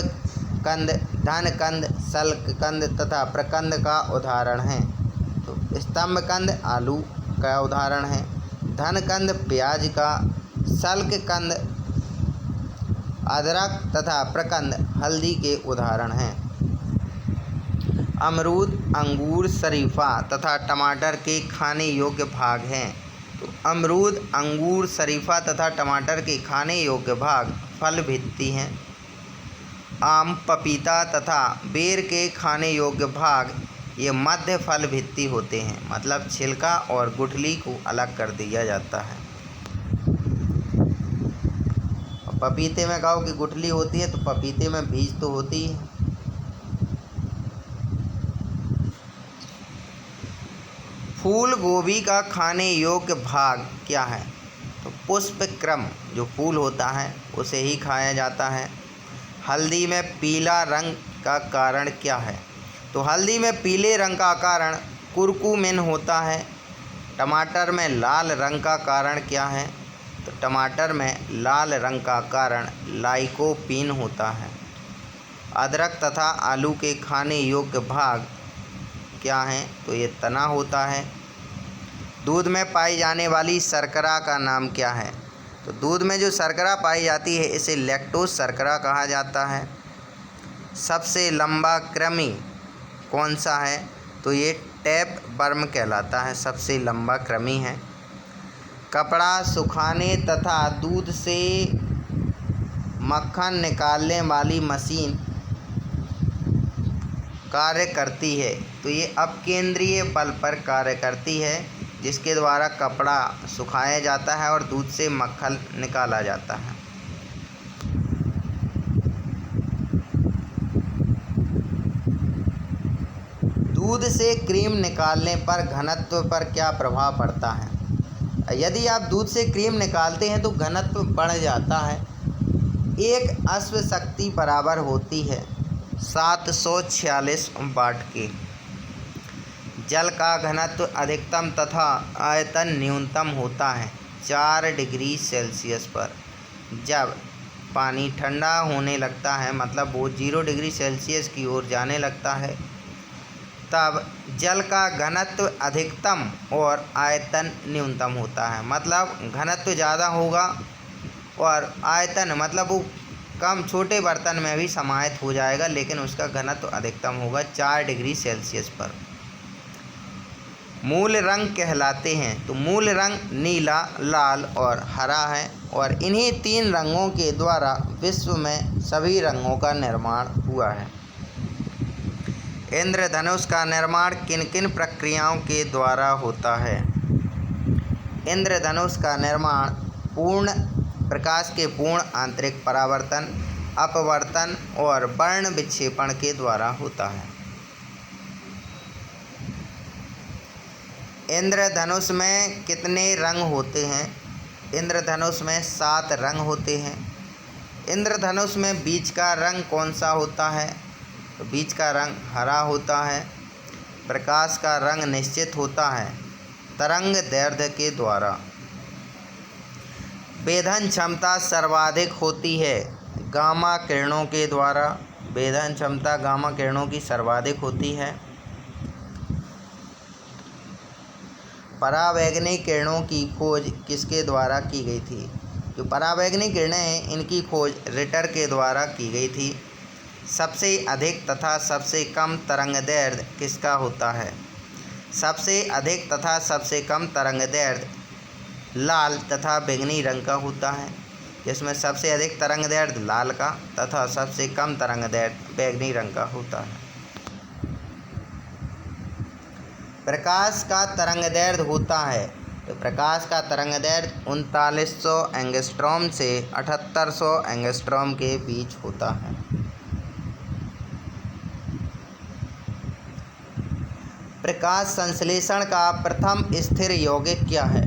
कंद, धन कंद, शल्क कंद तथा प्रकंद का उदाहरण है। तो स्तंभ कंद आलू का उदाहरण है, धन कंद प्याज का, शल्क कंद अदरक तथा प्रकंद हल्दी के उदाहरण हैं। अमरूद, अंगूर, शरीफा तथा टमाटर के खाने योग्य भाग हैं। तो अमरूद, अंगूर, शरीफा तथा टमाटर के खाने योग्य भाग फल भित्ति हैं। आम, पपीता तथा बेर के खाने योग्य भाग ये मध्य फल भित्ति होते हैं, मतलब छिलका और गुठली को अलग कर दिया जाता है। पपीते में कहो कि गुठली होती है तो पपीते में बीज तो होती है। फूल गोभी का खाने योग्य भाग क्या है? तो पुष्प क्रम, जो फूल होता है उसे ही खाया जाता है। हल्दी में पीला रंग का कारण क्या है? तो हल्दी में पीले रंग का कारण कुरकुमिन होता है। टमाटर में लाल रंग का कारण क्या है? तो टमाटर में लाल रंग का कारण लाइकोपीन होता है। अदरक तथा आलू के खाने योग्य भाग क्या हैं? तो ये तना होता है। दूध में पाई जाने वाली शर्करा का नाम क्या है? तो दूध में जो शर्करा पाई जाती है इसे लैक्टोज शर्करा कहा जाता है। सबसे लंबा कृमि कौन सा है? तो ये टैप वर्म कहलाता है, सबसे लंबा कृमि है। कपड़ा सुखाने तथा दूध से मक्खन निकालने वाली मशीन कार्य करती है, तो ये अपकेंद्रीय बल पर कार्य करती है, जिसके द्वारा कपड़ा सुखाया जाता है और दूध से मक्खन निकाला जाता है। दूध से क्रीम निकालने पर घनत्व पर क्या प्रभाव पड़ता है? यदि आप दूध से क्रीम निकालते हैं तो घनत्व बढ़ जाता है। एक अश्व शक्ति बराबर होती है 746 वाट की। जल का घनत्व अधिकतम तथा आयतन न्यूनतम होता है 4 डिग्री सेल्सियस पर। जब पानी ठंडा होने लगता है, मतलब वो 0 डिग्री सेल्सियस की ओर जाने लगता है, तब जल का घनत्व अधिकतम और आयतन न्यूनतम होता है। मतलब घनत्व ज़्यादा होगा और आयतन मतलब वो कम छोटे बर्तन में भी समाहित हो जाएगा, लेकिन उसका घनत्व अधिकतम होगा 4 डिग्री सेल्सियस पर। मूल रंग कहलाते हैं, तो मूल रंग नीला, लाल और हरा है, और इन्हीं 3 रंगों के द्वारा विश्व में सभी रंगों का निर्माण हुआ है। इंद्रधनुष का निर्माण किन किन प्रक्रियाओं के द्वारा होता है? इंद्रधनुष का निर्माण प्रकाश के पूर्ण आंतरिक परावर्तन, अपवर्तन और वर्ण विक्षेपण के द्वारा होता है। इंद्रधनुष में कितने रंग होते हैं? इंद्रधनुष में 7 रंग होते हैं। इंद्रधनुष में बीच का रंग कौन सा होता है? तो बीच का रंग हरा होता है। प्रकाश का रंग निश्चित होता है तरंग दैर्ध्य के द्वारा। वेधन क्षमता सर्वाधिक होती है गामा किरणों के द्वारा। वेधन क्षमता गामा किरणों की सर्वाधिक होती है। परावैंगनिक किरणों की खोज किसके द्वारा की गई थी? जो परावैंगनिक किरणें हैं इनकी खोज रिटर के द्वारा की गई थी। सबसे अधिक तथा सबसे कम तरंगदैर्घ्य किसका होता है? सबसे अधिक तथा सबसे कम तरंगदैर्घ्य लाल तथा बैंगनी रंग का होता है, जिसमें सबसे अधिक तरंगदैर्घ्य लाल का तथा सबसे कम तरंगदैर्घ्य बैंगनी रंग का होता है। प्रकाश का तरंगदैर्घ्य होता है, तो प्रकाश का तरंगदैर्घ्य 3900 एंगस्ट्रॉम से 7800 एंगस्ट्रॉम के बीच होता है। प्रकाश संश्लेषण का प्रथम स्थिर यौगिक क्या है?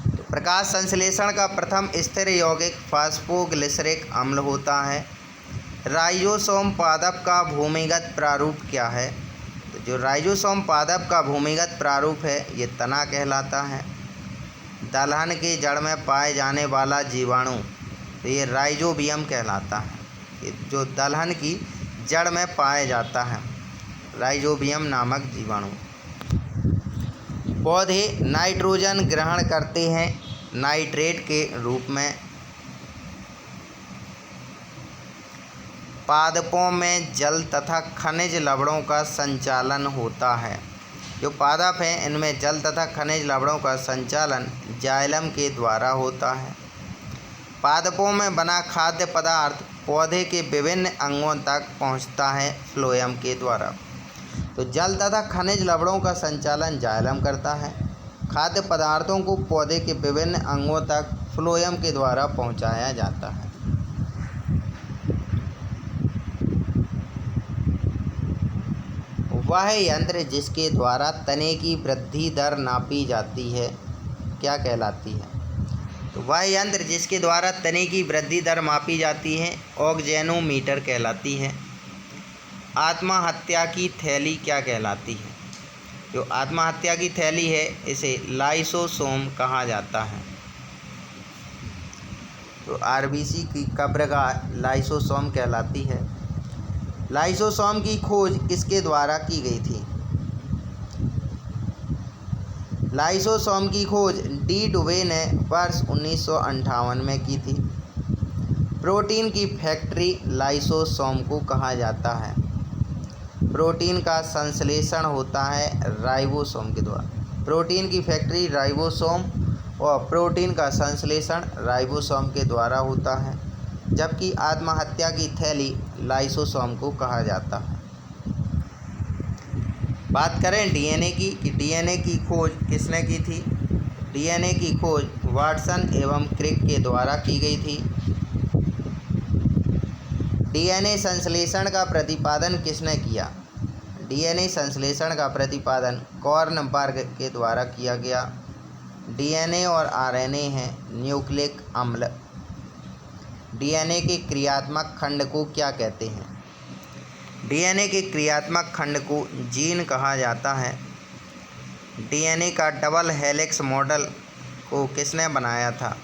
तो प्रकाश संश्लेषण का प्रथम स्थिर यौगिक फास्फोग्लिसरिक अम्ल होता है। राइजोसोम पादप का भूमिगत प्रारूप क्या है? तो जो राइजोसोम पादप का भूमिगत प्रारूप है ये तना कहलाता है। दलहन की जड़ में पाए जाने वाला जीवाणु, तो ये राइजोबियम कहलाता है। ये जो दलहन की जड़ में पाया जाता है, राइजोबियम नामक जीवाणु। पौधे नाइट्रोजन ग्रहण करते हैं नाइट्रेट के रूप में। पादपों में जल तथा खनिज लवणों का संचालन होता है। जो पादप हैं इनमें जल तथा खनिज लवणों का संचालन जाइलम के द्वारा होता है। पादपों में बना खाद्य पदार्थ पौधे के विभिन्न अंगों तक पहुंचता है फ्लोएम के द्वारा। तो जल तथा खनिज लवणों का संचालन जाइलम करता है। खाद्य पदार्थों को पौधे के विभिन्न अंगों तक फ्लोएम के द्वारा पहुंचाया जाता है। वह यंत्र जिसके द्वारा तने की वृद्धि दर नापी जाती है क्या कहलाती है? तो वह यंत्र जिसके द्वारा तने की वृद्धि दर मापी जाती है ऑक्जेनोमीटर कहलाती है। आत्महत्या की थैली क्या कहलाती है? जो आत्महत्या की थैली है इसे लाइसोसोम कहा जाता है। तो आरबीसी की कब्रगाह लाइसोसोम कहलाती है। लाइसोसोम की खोज किसके द्वारा की गई थी? लाइसोसोम की खोज डी डुवे ने वर्ष 1958 में की थी। प्रोटीन की फैक्ट्री लाइसोसोम को कहा जाता है। प्रोटीन का संश्लेषण होता है राइबोसोम के द्वारा। प्रोटीन की फैक्ट्री राइबोसोम और प्रोटीन का संश्लेषण राइबोसोम के द्वारा होता है, जबकि आत्महत्या की थैली लाइसोसोम को कहा जाता है। बात करें डीएनए की कि डीएनए की खोज किसने की थी? डीएनए की खोज वाटसन एवं क्रिक के द्वारा की गई थी। डीएनए संश्लेषण का प्रतिपादन किसने किया? डीएनए संश्लेषण का प्रतिपादन कॉर्नबर्ग के द्वारा किया गया। डीएनए और आरएनए हैं न्यूक्लिक अम्ल। डीएनए के क्रियात्मक खंड को क्या कहते हैं? डीएनए के क्रियात्मक खंड को जीन कहा जाता है। डीएनए का डबल हेलिक्स मॉडल को किसने बनाया था?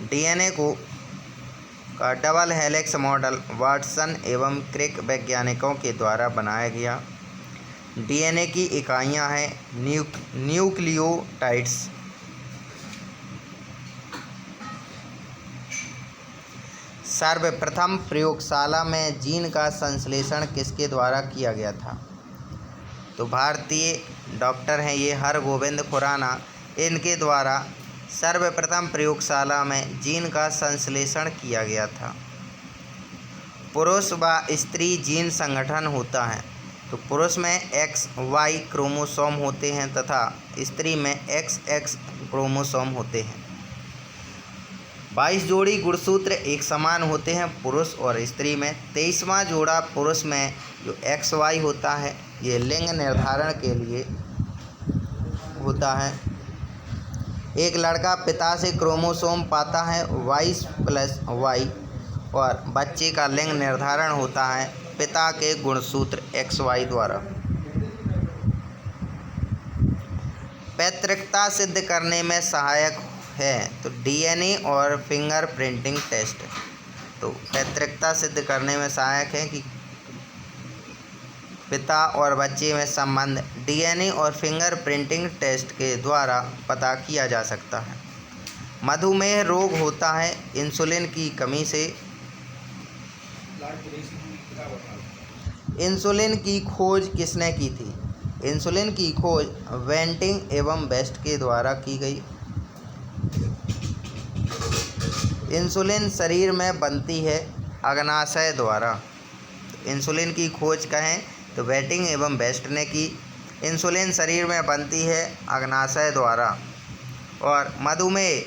डीएनए का डबल हेलिक्स मॉडल वाटसन एवं क्रिक वैज्ञानिकों के द्वारा बनाया गया। डीएनए की इकाइयां हैं न्यूक्लियोटाइड्स। सर्वप्रथम प्रयोगशाला में जीन का संश्लेषण किसके द्वारा किया गया था? तो भारतीय डॉक्टर हैं ये हरगोविंद खुराना, इनके द्वारा सर्वप्रथम प्रयोगशाला में जीन का संश्लेषण किया गया था। पुरुष व स्त्री जीन संगठन होता है। तो पुरुष में XY क्रोमोसोम होते हैं तथा स्त्री में XX क्रोमोसोम होते हैं। 22 जोड़ी गुणसूत्र एक समान होते हैं पुरुष और स्त्री में। 23वां जोड़ा पुरुष में जो XY होता है ये लिंग निर्धारण के लिए होता है। एक लड़का पिता से क्रोमोसोम पाता है Y+Y और बच्चे का लिंग निर्धारण होता है पिता के गुणसूत्र XY द्वारा। पैतृकता सिद्ध करने में सहायक है? तो डीएनए और फिंगरप्रिंटिंग टेस्ट। तो पैतृकता सिद्ध करने में सहायक है कि पिता और बच्चे में संबंध डीएनए और फिंगरप्रिंटिंग टेस्ट के द्वारा पता किया जा सकता है। मधुमेह रोग होता है इंसुलिन की कमी से। इंसुलिन की खोज किसने की थी? इंसुलिन की खोज वेंटिंग एवं बेस्ट के द्वारा की गई। इंसुलिन शरीर में बनती है अग्नाशय द्वारा। इंसुलिन की खोज कहें तो वेंटिंग एवं बेस्ट ने की। इंसुलिन शरीर में बनती है अग्नाशय द्वारा। और मधुमेह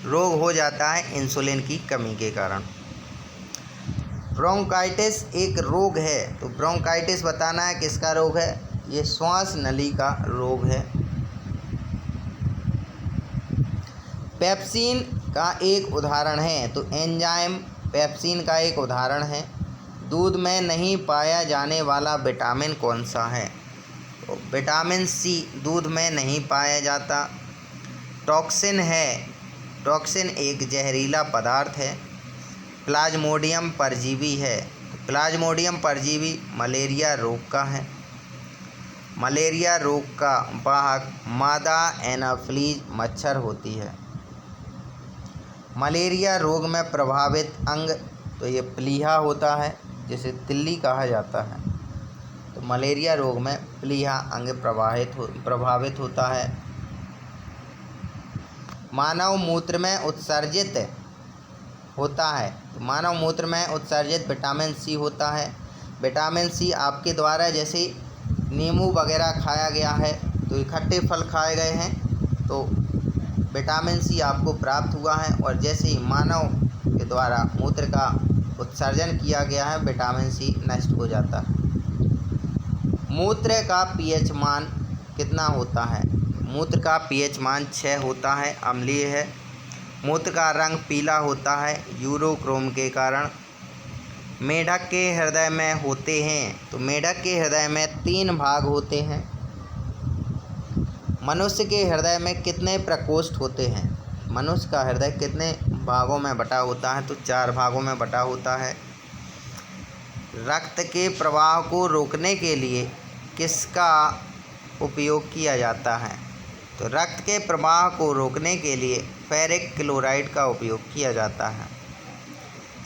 रोग हो जाता है इंसुलिन की कमी के कारण। ब्रोंकाइटिस एक रोग है। तो ब्रोंकाइटिस बताना है किसका रोग है? ये श्वास नली का रोग है। पेप्सिन का एक उदाहरण है। तो एंजाइम पेप्सिन का एक उदाहरण है। दूध में नहीं पाया जाने वाला विटामिन कौन सा है? तो विटामिन सी दूध में नहीं पाया जाता। टॉक्सिन है। टॉक्सिन एक जहरीला पदार्थ है। प्लाज्मोडियम परजीवी है। प्लाज्मोडियम परजीवी मलेरिया रोग का है। मलेरिया रोग का वाहक मादा एनाफ्लीज मच्छर होती है। मलेरिया रोग में प्रभावित अंग तो ये प्लीहा होता है, जिसे तिल्ली कहा जाता है। तो मलेरिया रोग में प्लीहा अंग प्रभावित होता है। मानव मूत्र में उत्सर्जित होता है। तो मानव मूत्र में उत्सर्जित विटामिन सी होता है। विटामिन सी आपके द्वारा जैसे नींबू वगैरह खाया गया है, तो खट्टे फल खाए गए हैं, तो विटामिन सी आपको प्राप्त हुआ है। और जैसे ही मानव के द्वारा मूत्र का उत्सर्जन किया गया है, विटामिन सी नष्ट हो जाता है। मूत्र का पीएच मान कितना होता है? मूत्र का पीएच मान 6 होता है, अम्लीय है। मूत्र का रंग पीला होता है यूरोक्रोम के कारण। मेढक के हृदय में होते हैं। तो मेढक के हृदय में 3 भाग होते हैं। मनुष्य के हृदय में कितने प्रकोष्ठ होते हैं? मनुष्य का हृदय कितने भागों में बटा होता है? तो 4 भागों में बटा होता है। रक्त के प्रवाह को रोकने के लिए किसका उपयोग किया जाता है? तो रक्त के प्रवाह को रोकने के लिए फेरिक क्लोराइड का उपयोग किया जाता है।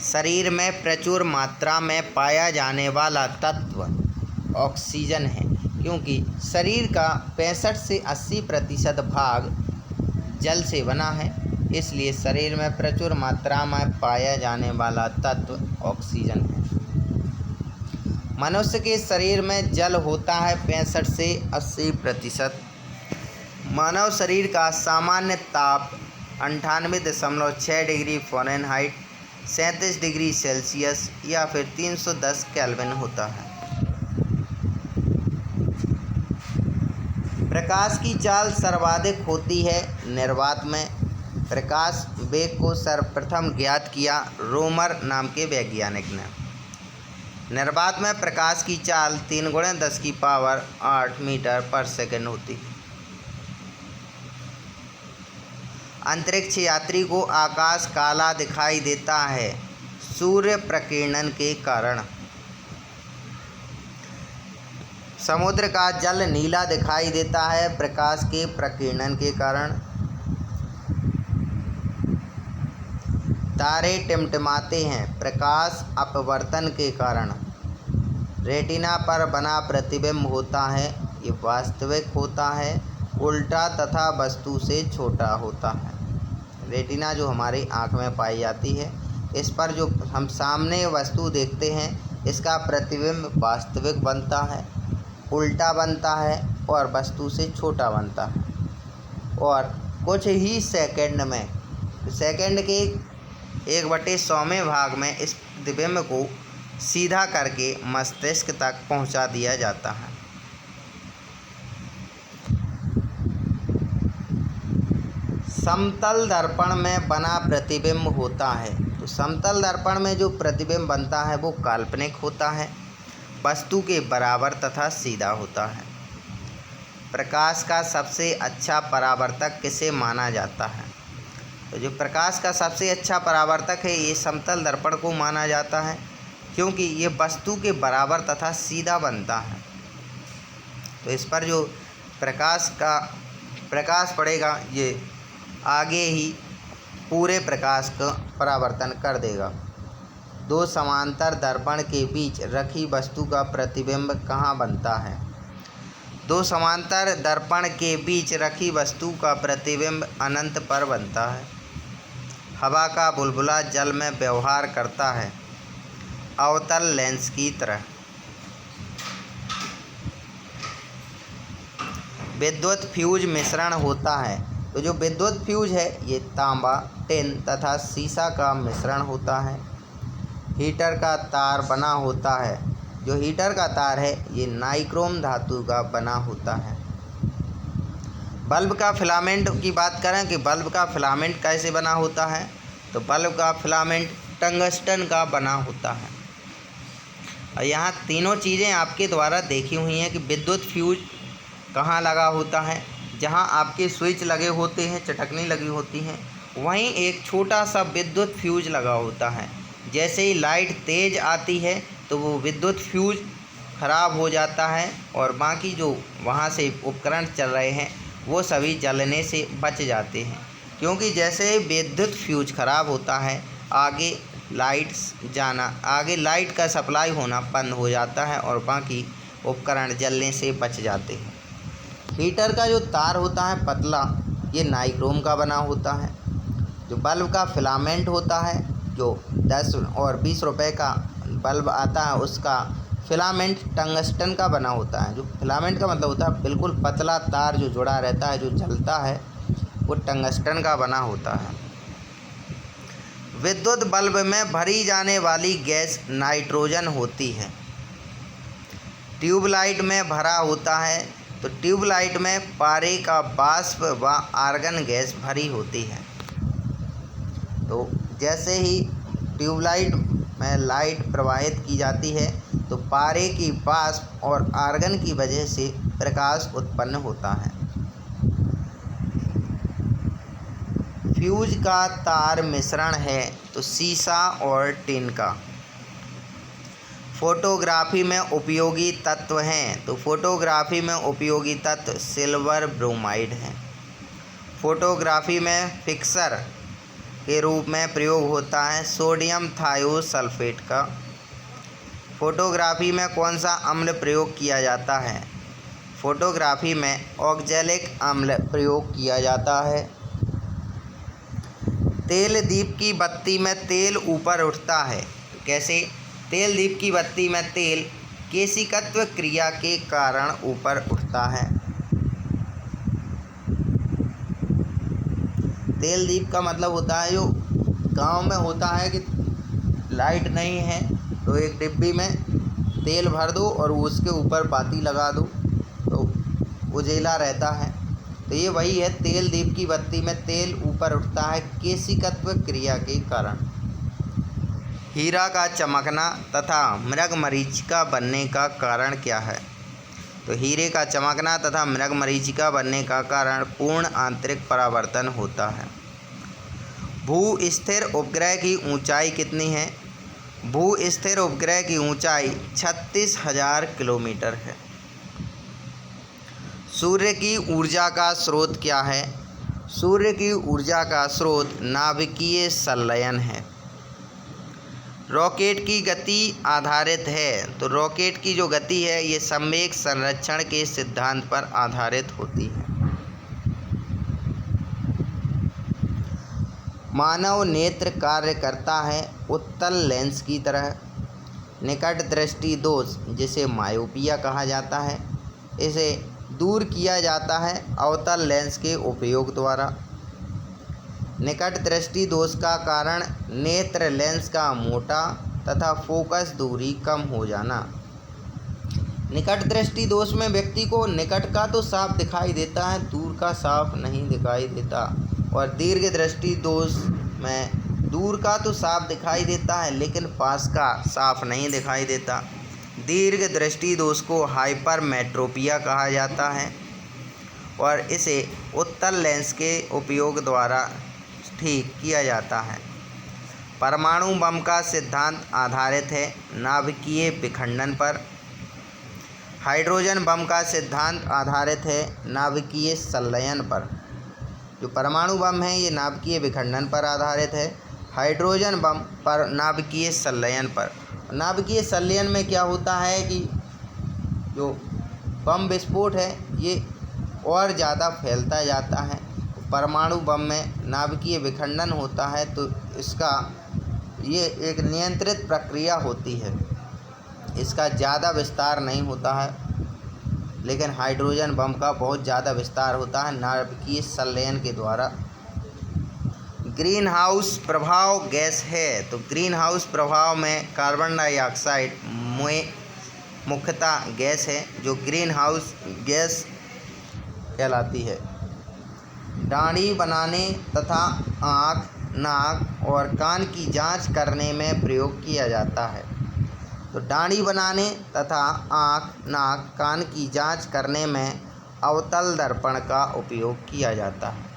शरीर में प्रचुर मात्रा में पाया जाने वाला तत्व ऑक्सीजन है, क्योंकि शरीर का 65 से 80% भाग जल से बना है, इसलिए शरीर में प्रचुर मात्रा में पाया जाने वाला तत्व ऑक्सीजन है। मनुष्य के शरीर में जल होता है 65 से 80%। मानव शरीर का सामान्य ताप 98.6 डिग्री फ़ारेनहाइट 37 डिग्री सेल्सियस या फिर 310 केल्विन होता है। प्रकाश की चाल सर्वाधिक होती है निर्वात में। प्रकाश वेग को सर्वप्रथम ज्ञात किया रोमर नाम के वैज्ञानिक ने। निर्वात में प्रकाश की चाल 3 × 10⁸ मीटर पर सेकंड होती है। अंतरिक्ष यात्री को आकाश काला दिखाई देता है सूर्य प्रकीर्णन के कारण। समुद्र का जल नीला दिखाई देता है प्रकाश के प्रकीर्णन के कारण। तारे टिमटिमाते हैं प्रकाश अपवर्तन के कारण। रेटिना पर बना प्रतिबिंब होता है, ये वास्तविक होता है, उल्टा तथा वस्तु से छोटा होता है। रेटिना जो हमारी आँख में पाई जाती है, इस पर जो हम सामने वस्तु देखते हैं, इसका प्रतिबिंब वास्तविक बनता है, उल्टा बनता है और वस्तु से छोटा बनता है। और कुछ ही सेकंड में, सेकंड के 1/100वें भाग में इस प्रतिबिंब को सीधा करके मस्तिष्क तक पहुंचा दिया जाता है। समतल दर्पण में बना प्रतिबिंब होता है। तो समतल दर्पण में जो प्रतिबिंब बनता है वो काल्पनिक होता है, वस्तु के बराबर तथा सीधा होता है। प्रकाश का सबसे अच्छा परावर्तक किसे माना जाता है? तो जो प्रकाश का सबसे अच्छा परावर्तक है ये समतल दर्पण को माना जाता है, क्योंकि ये वस्तु के बराबर तथा सीधा बनता है। तो इस पर जो प्रकाश पड़ेगा ये आगे ही पूरे प्रकाश का परावर्तन कर देगा। दो समांतर दर्पण के बीच रखी वस्तु का प्रतिबिंब कहाँ बनता है? दो समांतर दर्पण के बीच रखी वस्तु का प्रतिबिंब अनंत पर बनता है। हवा का बुलबुला जल में व्यवहार करता है अवतल लेंस की तरह। विद्युत फ्यूज मिश्रण होता है। तो जो विद्युत फ्यूज है ये तांबा, टिन तथा सीसा का मिश्रण होता है। हीटर का तार बना होता है। जो हीटर का तार है ये नाइक्रोम धातु का बना होता है। बल्ब का फिलामेंट की बात करें कि बल्ब का फिलामेंट कैसे बना होता है, तो बल्ब का फिलामेंट टंगस्टन का बना होता है। और यहाँ तीनों चीज़ें आपके द्वारा देखी हुई हैं कि विद्युत फ्यूज कहाँ लगा होता है, जहाँ आपके स्विच लगे होते हैं, चटकनी लगी होती हैं, वहीं एक छोटा सा विद्युत फ्यूज लगा होता है। जैसे ही लाइट तेज़ आती है तो वो विद्युत फ्यूज खराब हो जाता है और बाकी जो वहाँ से उपकरण चल रहे हैं वो सभी जलने से बच जाते हैं, क्योंकि जैसे ही विद्युत फ्यूज खराब होता है आगे लाइट का सप्लाई होना बंद हो जाता है और बाकी उपकरण जलने से बच जाते हैं। हीटर का जो तार होता है पतला, ये नाइक्रोम का बना होता है। जो बल्ब का फिलामेंट होता है, जो 10 और 20 रुपए का बल्ब आता है उसका फिलामेंट टंगस्टन का बना होता है। जो फिलामेंट का मतलब होता है बिल्कुल पतला तार जो जुड़ा रहता है, जो जलता है, वो टंगस्टन का बना होता है। विद्युत बल्ब में भरी जाने वाली गैस नाइट्रोजन होती है। ट्यूबलाइट में भरा होता है, तो ट्यूबलाइट में पारे का वाष्प व आर्गन गैस भरी होती है। तो जैसे ही ट्यूबलाइट में लाइट प्रवाहित की जाती है तो पारे की वाष्प और आर्गन की वजह से प्रकाश उत्पन्न होता है। फ्यूज का तार मिश्रण है तो सीसा और टिन का। फोटोग्राफी में उपयोगी तत्व हैं, तो फोटोग्राफी में उपयोगी तत्व सिल्वर ब्रोमाइड है। फोटोग्राफी में फिक्सर के रूप में प्रयोग होता है सोडियम थायोसल्फेट का। फोटोग्राफी में कौन सा अम्ल प्रयोग किया जाता है? फोटोग्राफी में ऑक्जेलिक अम्ल प्रयोग किया जाता है। तेल दीप की बत्ती में तेल ऊपर उठता है, तो कैसे? तेल दीप की बत्ती में तेल केशिकत्व क्रिया के कारण ऊपर उठता है। तेल दीप का मतलब होता है जो गांव में होता है कि लाइट नहीं है तो एक डिब्बी में तेल भर दो और उसके ऊपर बाती लगा दो तो उजेला रहता है। तो ये वही है, तेल दीप की बत्ती में तेल ऊपर उठता है केशिकत्व क्रिया के कारण। हीरा का चमकना तथा मृगमरीचिका बनने का कारण क्या है? तो हीरे का चमकना तथा मृगमरीचिका बनने का कारण पूर्ण आंतरिक परावर्तन होता है। भू स्थिर उपग्रह की ऊंचाई कितनी है? भू स्थिर उपग्रह की ऊंचाई 36,000 किलोमीटर है। सूर्य की ऊर्जा का स्रोत क्या है? सूर्य की ऊर्जा का स्रोत नाभिकीय संलयन है। रॉकेट की गति आधारित है, तो रॉकेट की जो गति है ये संवेग संरक्षण के सिद्धांत पर आधारित होती है। मानव नेत्र कार्य करता है उत्तल लेंस की तरह। निकट दृष्टि दोष जिसे मायोपिया कहा जाता है, इसे दूर किया जाता है अवतल लेंस के उपयोग द्वारा। निकट दृष्टि दोष का कारण नेत्र लेंस का मोटा तथा फोकस दूरी कम हो जाना। निकट दृष्टि दोष में व्यक्ति को निकट का तो साफ दिखाई देता है, दूर का साफ नहीं दिखाई देता। और दीर्घ दृष्टि दोष में दूर का तो साफ दिखाई देता है लेकिन पास का साफ नहीं दिखाई देता। दीर्घ दृष्टि दोष को हाइपरमेट्रोपिया कहा जाता है। और इसे उत्तल लेंस के उपयोग द्वारा ठीक किया जाता है। परमाणु बम का सिद्धांत आधारित है नाभिकीय विखंडन पर। हाइड्रोजन बम का सिद्धांत आधारित है नाभिकीय संलयन पर। जो परमाणु बम है ये नाभिकीय विखंडन पर आधारित है, हाइड्रोजन बम पर नाभिकीय संलयन पर। नाभिकीय संलयन में क्या होता है कि जो बम विस्फोट है ये और ज़्यादा फैलता जाता है। परमाणु बम में नाभिकीय विखंडन होता है तो इसका ये एक नियंत्रित प्रक्रिया होती है, इसका ज़्यादा विस्तार नहीं होता है। लेकिन हाइड्रोजन बम का बहुत ज़्यादा विस्तार होता है नाभिकीय संलयन के द्वारा। ग्रीन हाउस प्रभाव गैस है तो ग्रीन हाउस प्रभाव में कार्बन डाइऑक्साइड मुख्यतः गैस है जो ग्रीन हाउस गैस कहलाती है। दाढ़ी बनाने तथा आँख, नाक और कान की जांच करने में प्रयोग किया जाता है। तो दाढ़ी बनाने तथा आँख, नाक, कान की जांच करने में अवतल दर्पण का उपयोग किया जाता है।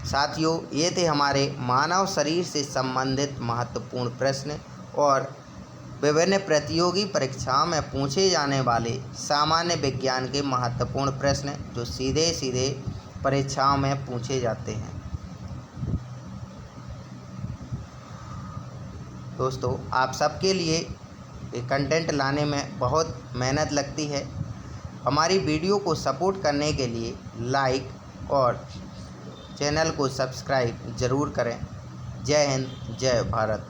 साथियों, ये थे हमारे मानव शरीर से संबंधित महत्वपूर्ण प्रश्न और विभिन्न प्रतियोगी परीक्षाओं में पूछे जाने वाले सामान्य विज्ञान के महत्वपूर्ण प्रश्न जो सीधे सीधे परीक्षाओं में पूछे जाते हैं। दोस्तों, आप सबके लिए कंटेंट लाने में बहुत मेहनत लगती है। हमारी वीडियो को सपोर्ट करने के लिए लाइक और चैनल को सब्सक्राइब ज़रूर करें। जय हिंद, जय भारत।